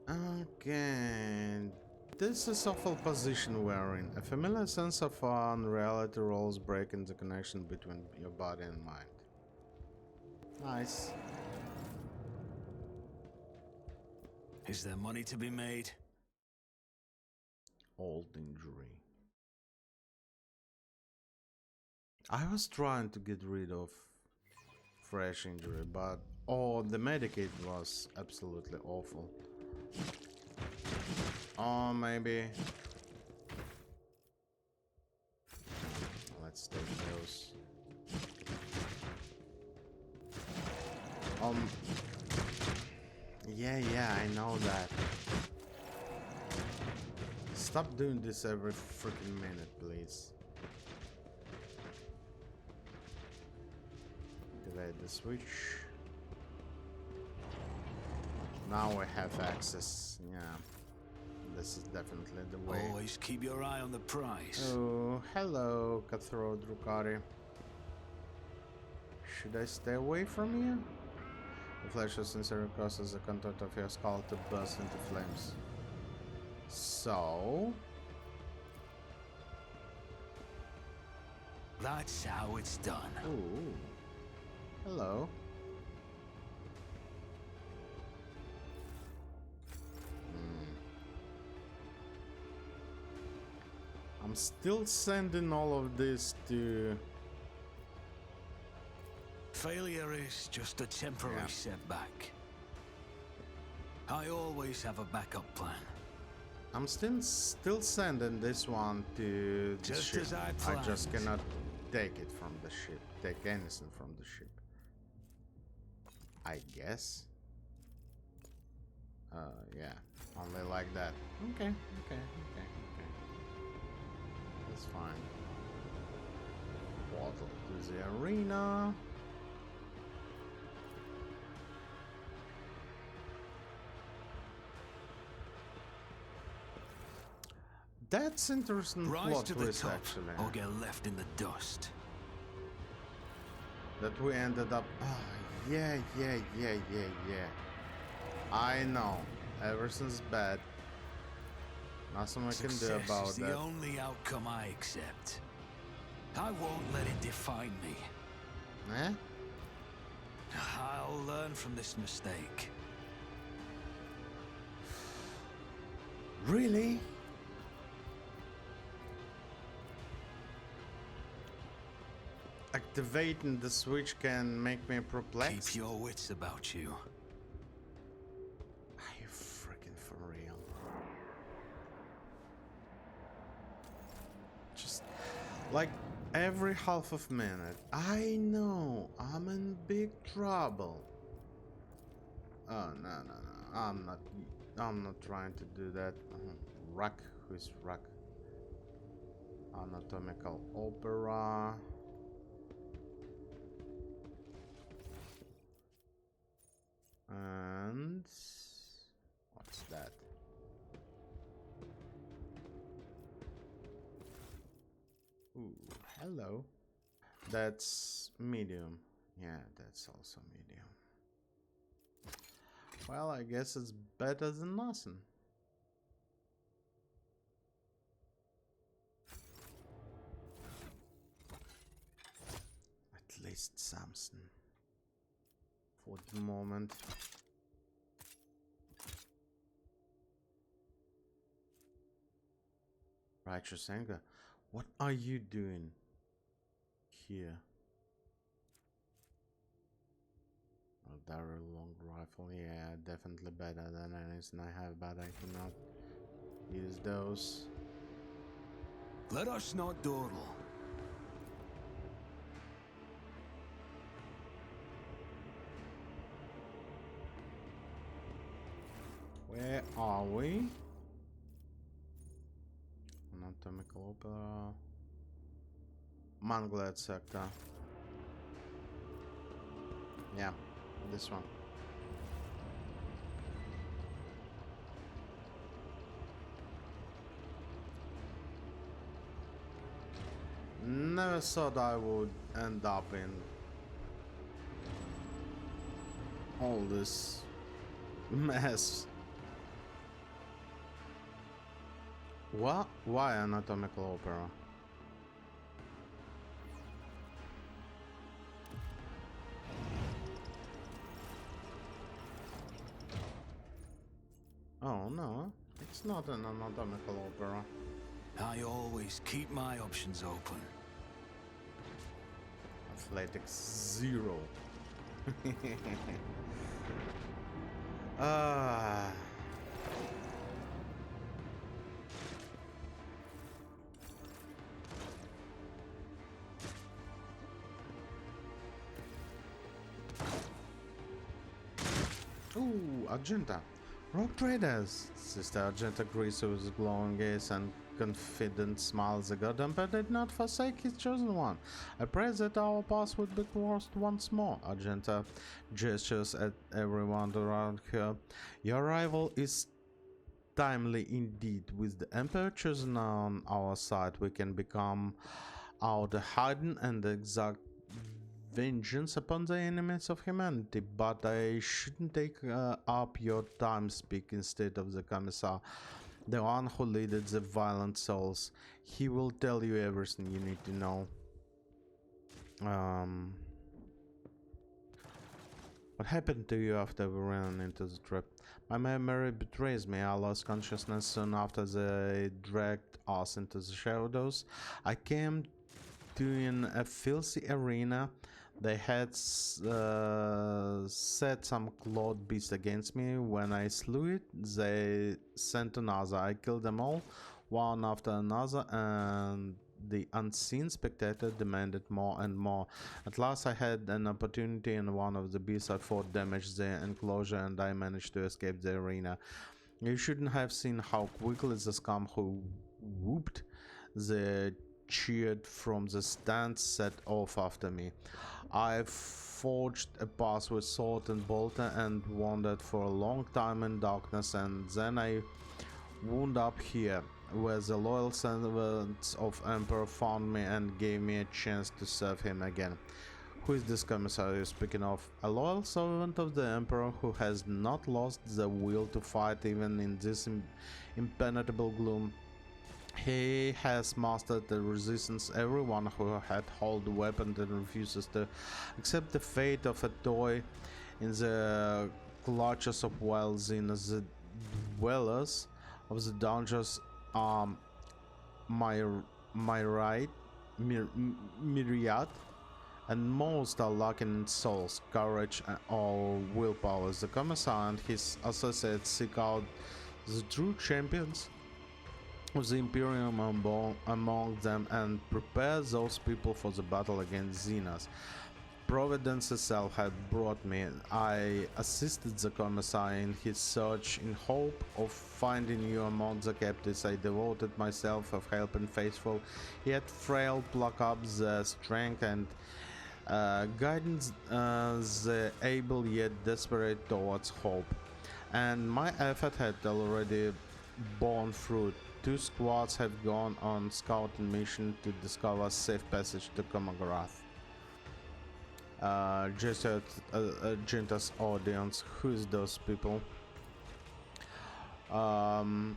Okay, this is awful position we're in. A familiar sense of unreality rolls breaking the connection between your body and mind. Nice. Is there money to be made? Old injury. I was trying to get rid of fresh injury, but the medikit was absolutely awful. Or maybe let's take those. Yeah, I know that. Stop doing this every freaking minute, please. Activate the switch. Now we have access. Yeah, this is definitely the way. Always keep your eye on the prize. Oh, hello, Cutthroat Drukari. Should I stay away from you? The flash of sincerity causes the contour of your skull to burst into flames. So... That's how it's done. Ooh. Hello. I'm still sending all of this to... Failure is just a temporary setback. I always have a backup plan. I'm still sending this one to the Just ship. as I I just planned. cannot take it from the ship. Take anything from the ship. I guess. Yeah. Only like that. Okay. That's fine. Portal to the arena. That's interesting Rise plot to the twist, top, actually. or get left in the dust. That we ended up... yeah. I know. Everything's bad. Nothing I can do Success about is the that. only outcome I accept. I won't let it define me. Eh? I'll learn from this mistake. Really? Activating the switch can make me perplexed. Keep your wits about you. Are you freaking for real? Just like every half of minute. I know I'm in big trouble. Oh no. I'm not trying to do that. Rock, who's rock? Anatomical opera. And what's that? Ooh, hello. That's medium. Yeah, that's also medium. Well, I guess it's better than nothing. At least something. For the moment. Righteous anger. What are you doing here? A Daryl long rifle. Yeah, definitely better than anything I have, but I cannot use those. Let us not dawdle. Where are we? Anatomical opera. Mangled sector. Yeah, this one. Never thought I would end up in all this mess. What? Why anatomical opera? Oh no, it's not an anatomical opera. I always keep my options open. Athletics 0. Ah. Ooh, Argenta. Rogue traders. Sister Argenta agrees with his glowing gaze and confident smiles. The god emperor did not forsake his chosen one. I pray that our path would be crossed once more. Argenta gestures at everyone around her. Your arrival is timely indeed. With the emperor chosen on our side, we can become out a hidden and exact vengeance upon the enemies of humanity, but I shouldn't take up your time. Speak instead of the commissar, the one who leaded the violent souls. He will tell you everything you need to know. What happened to you after we ran into the trap? My memory betrays me. I lost consciousness soon after they dragged us into the shadows. I came to in a filthy arena. They had set some clawed beast against me. When I slew it, they sent another. I killed them all, one after another, and the unseen spectator demanded more and more. At last I had an opportunity, and one of the beasts I fought damaged the enclosure, and I managed to escape the arena. You shouldn't have seen how quickly the scum who whooped the cheered from the stand set off after me. I forged a path with sword and bolter and wandered for a long time in darkness, and then I wound up here, where the loyal servants of Emperor found me and gave me a chance to serve him again. Who is this commissar you're speaking of? A loyal servant of the Emperor who has not lost the will to fight even in this impenetrable gloom. He has mastered the resistance. Everyone who had hold a weapon and refuses to accept the fate of a toy in the clutches of wild Xenos. The dwellers of the dungeons are myriad, myriad, and most are lacking in souls, courage, or willpower. The commissar and his associates seek out the true champions of the Imperium among them and prepare those people for the battle against Xenos. Providence itself had brought me. I assisted the commissar in his search in hope of finding you among the captives. I devoted myself of helping faithful yet frail pluck up the strength and guidance the able yet desperate towards hope. And my effort had already borne fruit. 2 squads have gone on scouting mission to discover safe passage to Komograth. Just at Jinta's audience, who's those people? Found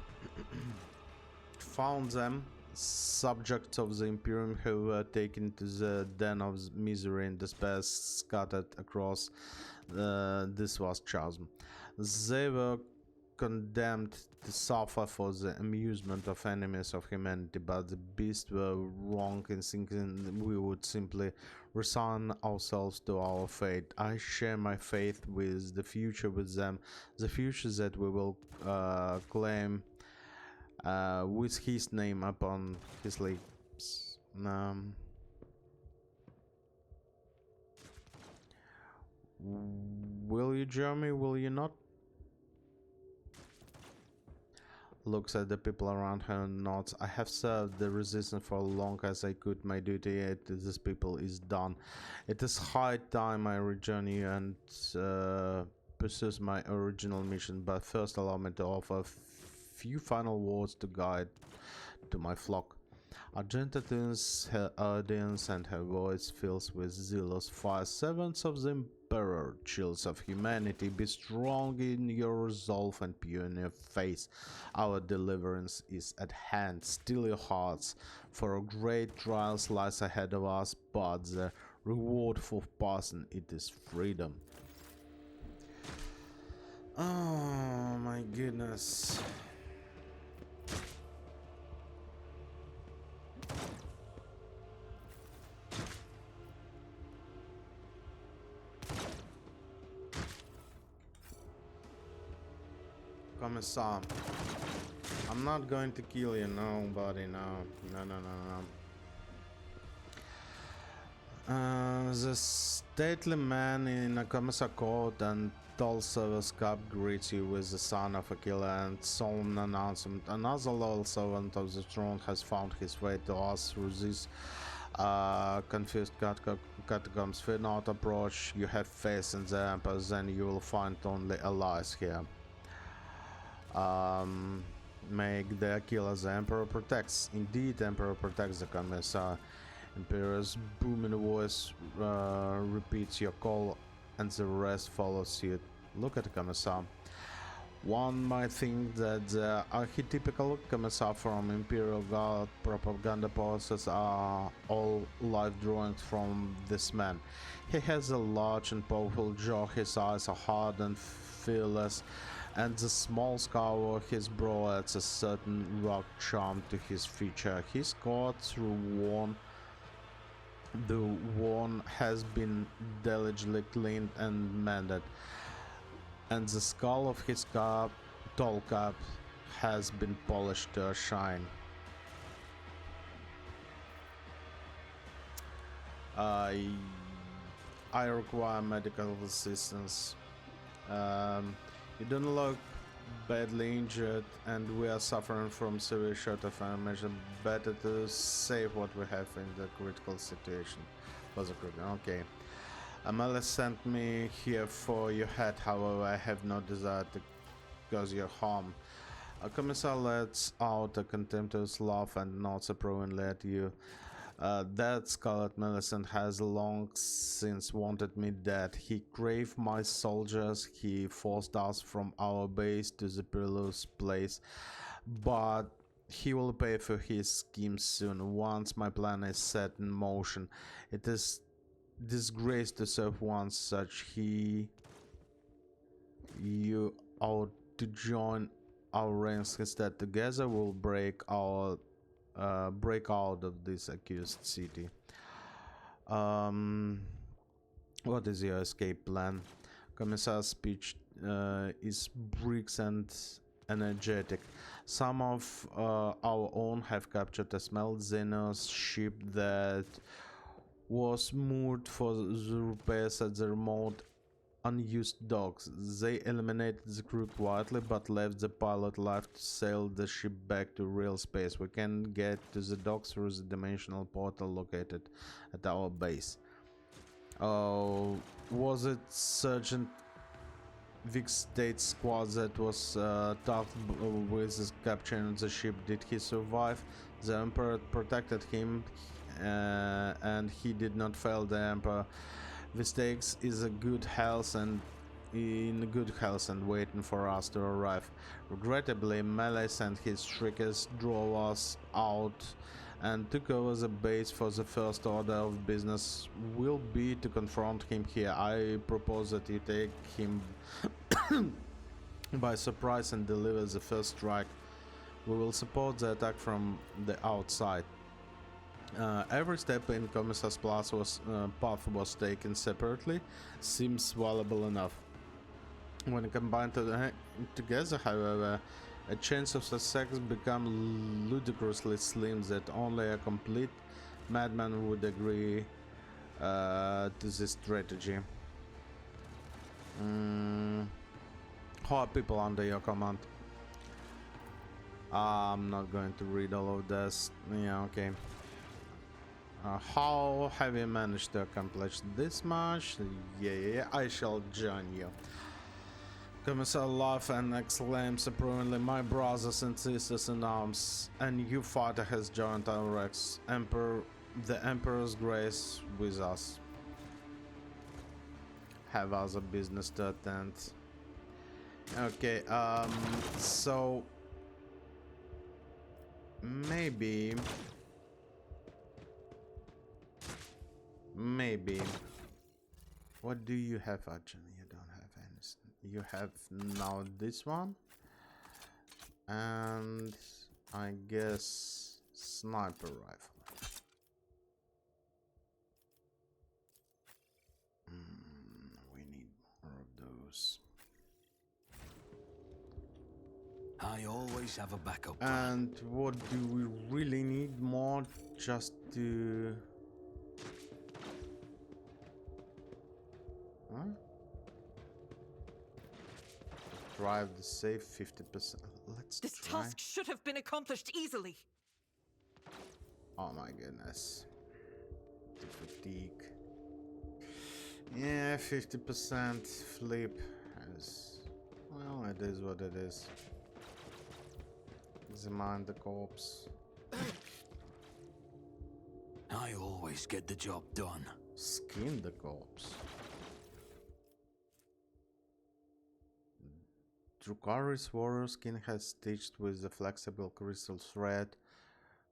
them, subjects of the Imperium who were taken to the den of misery and despair scattered across this vast chasm. They were condemned to suffer for the amusement of enemies of humanity, but the beasts were wrong in thinking we would simply resign ourselves to our fate. I share my faith with the future with them, the future that we will claim with his name upon his lips. Will you join me? Will you not? Looks at the people around her and nods. I have served the resistance for as long as I could. My duty to these people is done. It is high time I rejoin you and pursue my original mission, but first allow me to offer a few final words to guide to my flock. Argenta turns her audience and her voice fills with zealous fire. Servants of the Emperor, chills of humanity, be strong in your resolve and pure in your faith. Our deliverance is at hand. Still your hearts, for a great trial lies ahead of us, but the reward for passing it is freedom. Oh my goodness. Commissar, I'm not going to kill you, nobody, no. The stately man in a commissar coat and tall service cap greets you with the son of a killer and solemn announcement. Another loyal servant of the throne has found his way to us through these confused catacombs. Fear not approach. You have faith in the Emperor, then you will find only allies here. Make the killer the Emperor protects. Indeed, Emperor protects the commissar. Emperor's booming voice repeats your call, and the rest follows suit. Look at the commissar. One might think that the archetypical commissar from Imperial Guard propaganda posters are all live drawings from this man. He has a large and powerful jaw, his eyes are hard and fearless, and the small scar over his brow adds a certain rock charm to his feature. His coat the worn has been diligently cleaned and mended, and the skull of his tall cap has been polished to a shine. I require medical assistance. You don't look badly injured, and we are suffering from severe short of ammunition. Better to save what we have in the critical situation. Okay. Amela sent me here for your head, however, I have no desire to cause you harm. A commissar lets out a contemptuous laugh and nods approvingly at you. That Scarlet Millicent has long since wanted me dead. He craved my soldiers, he forced us from our base to the perilous place, but He will pay for his schemes soon, once my plan is set in motion. It is disgrace to serve one such. You ought to join our ranks instead. Together we'll break out of this accused city. What is your escape plan? Commissar's speech is brisk and energetic. Some of our own have captured a small Xenos ship that was moored for the repairs at the remote unused docks. They eliminated the crew quietly but left the pilot alive to sail the ship back to real space. We can get to the docks through the dimensional portal located at our base. Was it Sergeant Vic's state squad that was tasked with capturing the ship? Did he survive? The Emperor protected him and he did not fail the Emperor. Vistex is in good health and waiting for us to arrive. Regrettably, Melis and his shriekers drove us out and took over the base. For the first order of business will be to confront him here. I propose that you take him by surprise and deliver the first strike. We will support the attack from the outside. Every step in Commissar's path was taken separately. Seems valuable enough. When combined together, however, a chance of success become ludicrously slim that only a complete madman would agree to this strategy. How are people under your command? I'm not going to read all of this. Yeah, okay. How have you managed to accomplish this much? Yeah, I shall join you. Commissar laughs and exclaims approvingly, my brothers and sisters in arms, a new fighter has joined our ranks. The Emperor's grace with us. Have other business to attend. Okay, so maybe what do you have, Arjun? You don't have anything. You have now this one and I guess sniper rifle. We need more of those. I always have a backup plan. And what do we really need more? Just to drive the safe 50%. Let's This try. task should have been accomplished easily. Oh my goodness. The fatigue. Yeah, 50% flip. Well, it is what it is. Examine the corpse. I always get the job done. Skin the corpse. Drukari's warrior skin has stitched with a flexible crystal thread,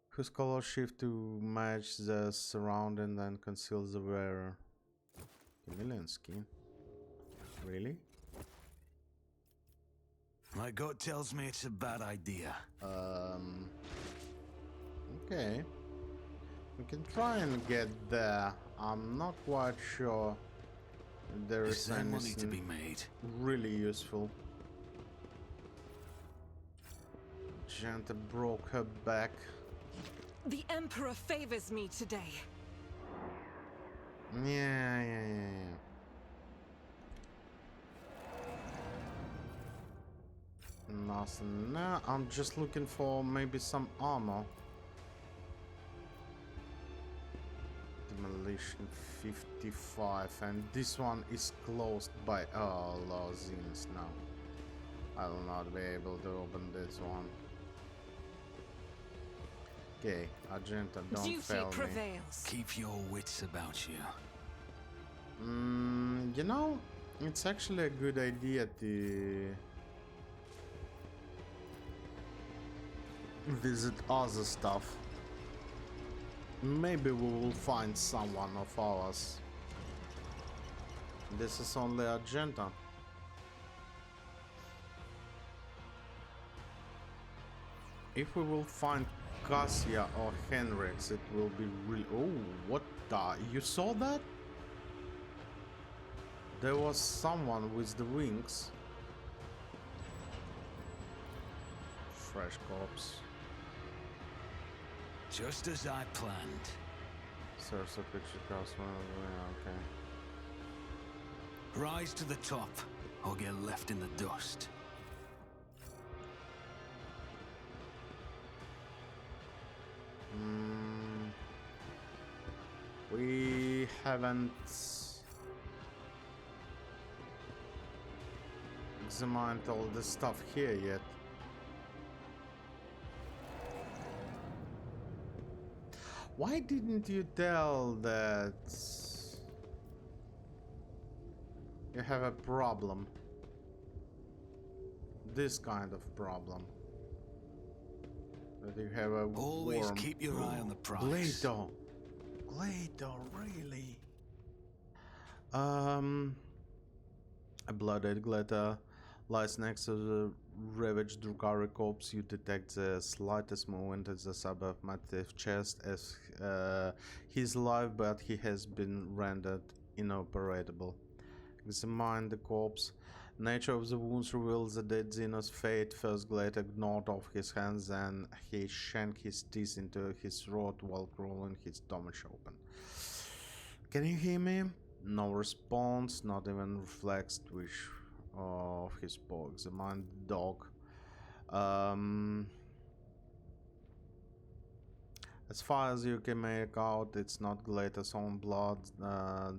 whose color shift to match the surrounding and conceal the wearer. Chameleon skin? Really? My gut tells me it's a bad idea. Okay. We can try and get there. I'm not quite sure if there Is is there money to anything be made? really useful. Janta broke her back. The Emperor favors me today. Yeah. Nothing. No, I'm just looking for maybe some armor. Demolition 55, and this one is closed by Lozins now. I will not be able to open this one. Okay, Argenta, don't Duty fail me. prevails. Keep your wits about you. You know, it's actually a good idea to visit other stuff. Maybe we will find someone of ours. This is only agenda. If we will find Cassia or Henrix, it will be real. Oh, what the? You saw that? There was someone with the wings. Fresh corpse. Just as I planned. Source of picture customer. Okay. Rise to the top, or get left in the dust. We haven't examined all the stuff here yet. Why didn't you tell that you have a problem? This kind of problem. That you have a Always worm. keep your eye on the prize. Glato. Glato, really? A blooded Gleta lies next to the ravaged Drukari corpse. You detect the slightest movement at the submassive chest as he's alive, but he has been rendered inoperable. Examine the corpse. Nature of the wounds reveals the dead Xenos fate. First Gleta gnawed off his hands, and he shanked his teeth into his throat while crawling his stomach open. Can you hear me? No response, not even reflex twitch of his paw. Examine the dog. As far as you can make out, it's not Gleta's own blood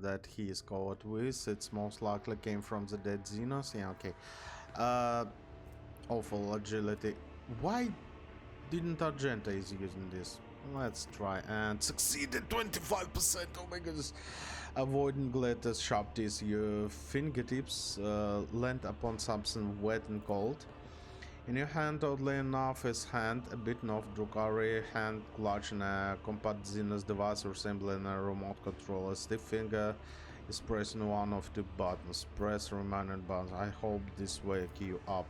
that he is covered with. It's most likely came from the dead Xenos. Yeah, okay. Awful agility. Why didn't Argenta is using this? Let's try and succeeded 25%. Oh my goodness. Avoiding Gleta's sharp teeth, your fingertips land upon something wet and cold. In your hand, oddly enough, his hand, a bit of Drukari hand clutching a compact Xenos device resembling a remote controller. Stiff finger is pressing one of two buttons. Press remaining buttons. I hope this wake you up.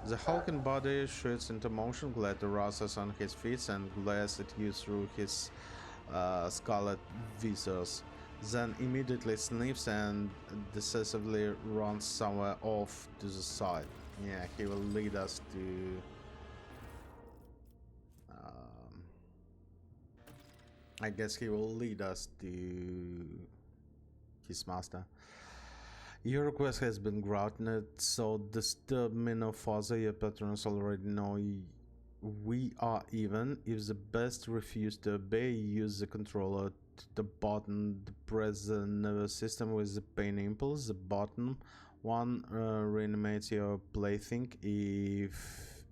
The hulking body shoots into motion. Gleta rises on his feet and glares at you through his scarlet visors. Then immediately sniffs and decisively runs somewhere off to the side. Yeah, he will lead us to I guess he will lead us to his master. Your request has been granted, so disturb me no further. Your patrons already know we are even. If the best refuse to obey, use the controller to the button. Press the nervous system with the pain impulse. The button one reanimates your plaything if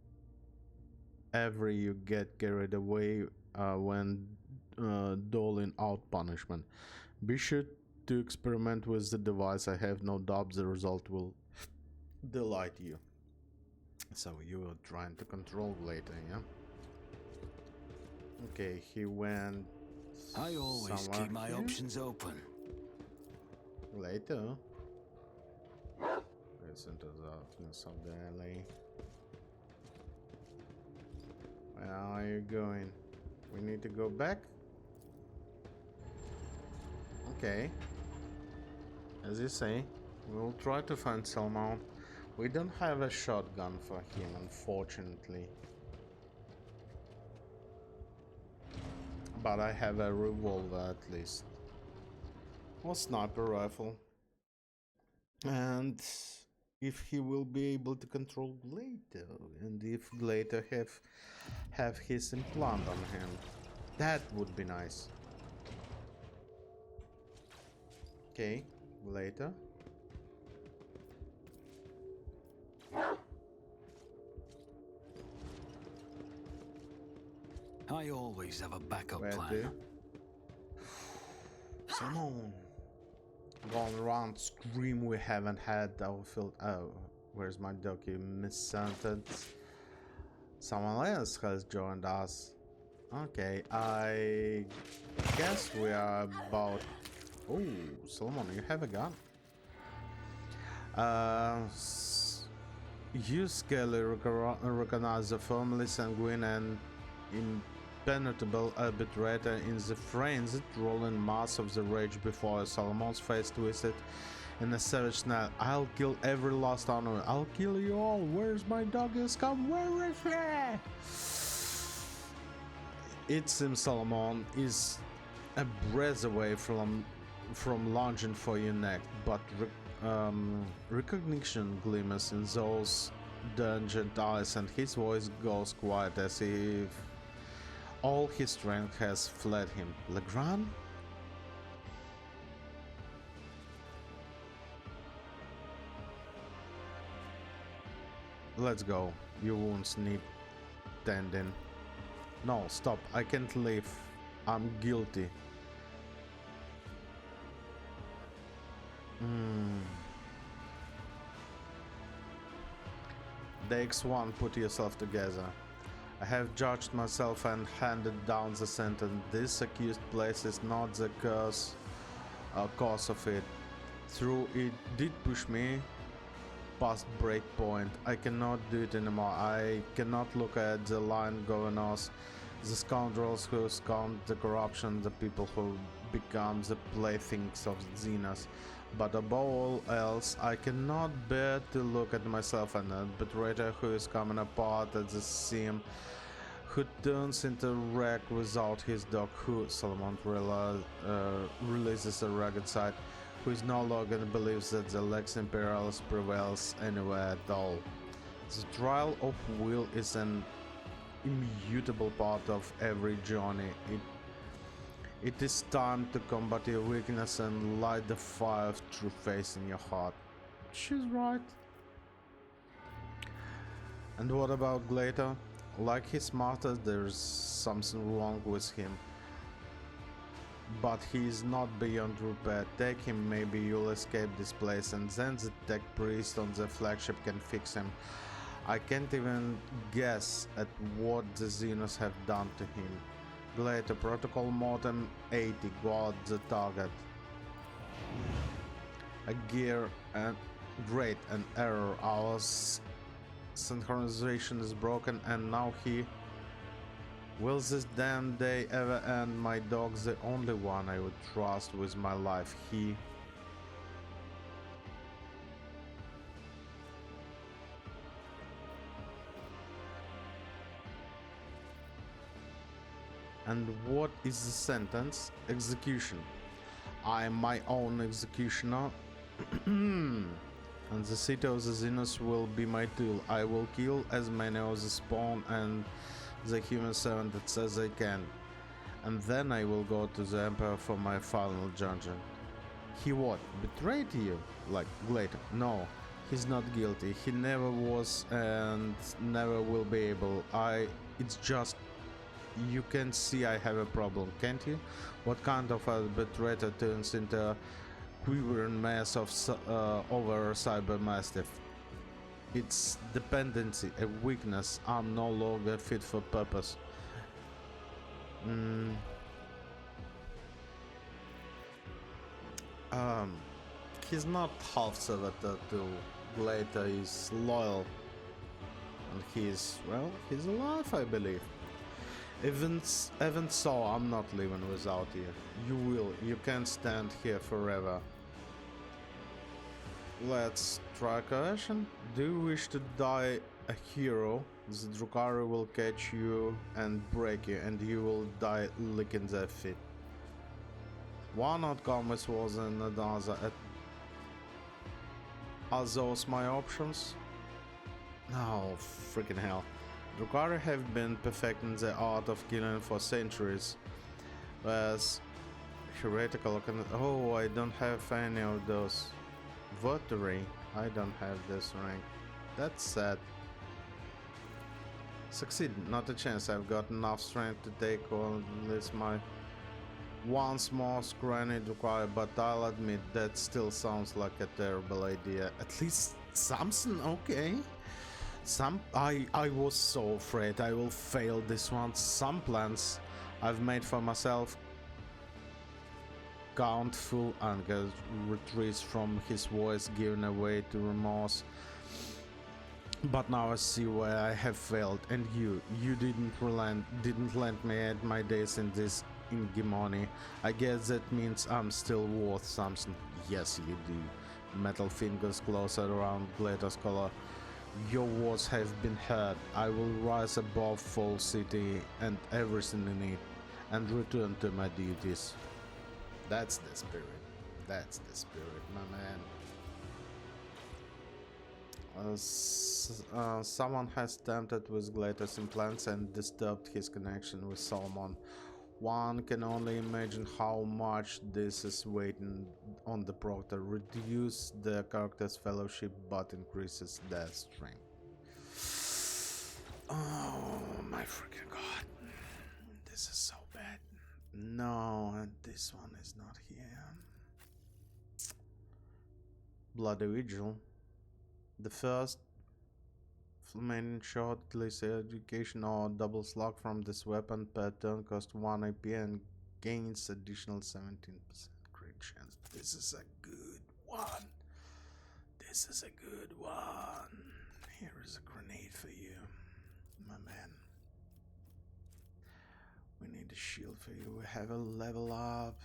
ever you get carried away when doling out punishment. Be sure to experiment with the device. I have no doubt the result will delight you. So you were trying to control later, yeah? Okay, he went. I always keep my options open. Later. Listen to the darkness of the alley. Where are you going? We need to go back? Okay. As you say, we'll try to find Salmon. We don't have a shotgun for him, unfortunately. But I have a revolver at least. Or sniper rifle. And if he will be able to control Glato, and if Glato have his implant on him, that would be nice. Okay, Glato. I always have a backup Where plan. Simone. Going around scream we haven't had our field. Oh, where's my document sentence? Someone else has joined us. Okay, I guess we are about... Oh, Solomon, you have a gun. You scarcely recognize the firmly sanguine and impenetrable arbitrator in the frenzied rolling mass of the rage before Solomon's face twisted in a savage snarl. I'll kill every last one of you. I'll kill you all. Where's my dog? Is come? Where is he? It seems Solomon is a breath away from lunging for your neck, but recognition glimmers in those dungeon eyes, and his voice goes quiet as if all his strength has fled him. Legrand? Let's go. Your wounds need tending. No, stop. I can't leave. I'm guilty. The X1, put yourself together. I have judged myself and handed down the sentence. This accused place is not the cause of it. Through it did push me past breakpoint. I cannot do it anymore. I cannot look at the line governors, the scoundrels who scorn the corruption, the people who become the playthings of Xenos. But above all else, I cannot bear to look at myself and a betrayer who is coming apart at the seam, who turns into wreck without his dog, who, Solomon releases a rugged side, who is no longer believes that the Lex Imperialis prevails anywhere at all. The trial of will is an immutable part of every journey. It is time to combat your weakness and light the fire of true faith in your heart. She's right. And what about Glater? Like his master, there's something wrong with him. But he is not beyond repair. Take him, maybe you'll escape this place, and then the tech priest on the flagship can fix him. I can't even guess at what the Xenos have done to him. Glater, Protocol Mortem 80, got the target. A gear and great, an error. Our synchronization is broken, and now he... Will this damn day ever end? My dog's the only one I would trust with my life. He... And what is the sentence? Execution. I am my own executioner. And the city of the Xenos will be my tool. I will kill as many of the spawn and the human servant that says I can. And then I will go to the Emperor for my final dungeon. He what? Betrayed you? Like Glater? No, he's not guilty. He never was and never will be able. It's just... You can see I have a problem, can't you? What kind of a betrayer turns into a quivering mass of over cyber mastiff? It's dependency, a weakness. I'm no longer fit for purpose. He's not half servitor to Glater is loyal. And he's alive, I believe. Even so, I'm not leaving without you. You will. You can't stand here forever. Let's try coercion. Do you wish to die a hero? The Drukhari will catch you and break you, and you will die licking their feet. One outcome is worse than another. Are those my options? Oh, freaking hell. Drukhari have been perfecting the art of killing for centuries. Whereas heretical... Oh, I don't have any of those. Votary, I don't have this rank. That's sad. Succeed, not a chance. I've got enough strength to take on this my once more scrawny Drukhari, but I'll admit that still sounds like a terrible idea. At least something, okay. I was so afraid I will fail this one. Some plans I've made for myself count full anger retreats from his voice, giving away to remorse. But now I see where I have failed, and you didn't lend me at my days in this ignominy. I guess that means I'm still worth something. Yes, you do. Metal fingers closer around Glata's collar. Your words have been heard. I will rise above Fall City and everything in it, and return to my duties. That's the spirit. That's the spirit, my man. Someone has tampered with Glata's implants and disturbed his connection with Solomon. One can only imagine how much this is weighing on the Proctor. Reduce the character's fellowship but increases their strength. Oh my freaking god. This is so bad. No, and this one is not here. Bloody Vigil. The first main shot, laser education or double slug from this weapon per turn costs 1 AP and gains additional 17% crit chance. This is a good one. This is a good one. Here is a grenade for you, my man. We need a shield for you. We have a level up.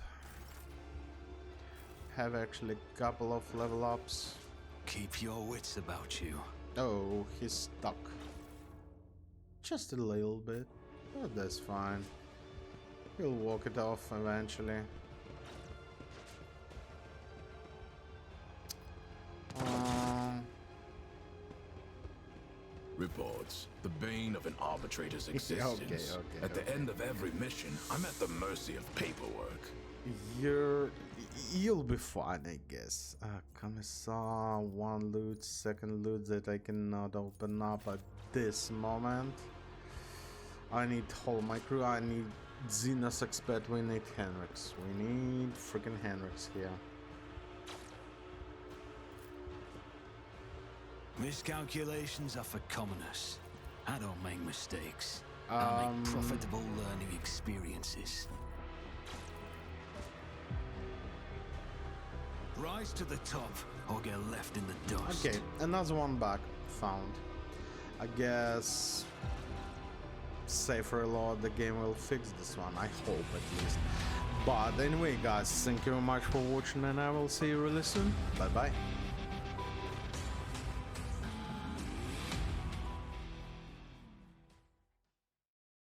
Have actually a couple of level ups. Keep your wits about you. Oh, he's stuck. Just a little bit, but that's fine. He'll walk it off eventually. Reports. The bane of an arbitrator's existence. Okay, At the end of every mission, I'm at the mercy of paperwork. You'll be fine, I guess. Commissar, one loot, second loot that I cannot open up at this moment. I need all my crew. I need Xenos expert. We need Henrix. We need freaking Henrix here. Miscalculations are for commoners. I don't make mistakes. I make profitable learning experiences. Rise to the top or get left in the dust. Okay, another one back found. I guess safer reload, the game will fix this one. I hope at least. But anyway guys, thank you very much for watching and I will see you really soon. Bye bye.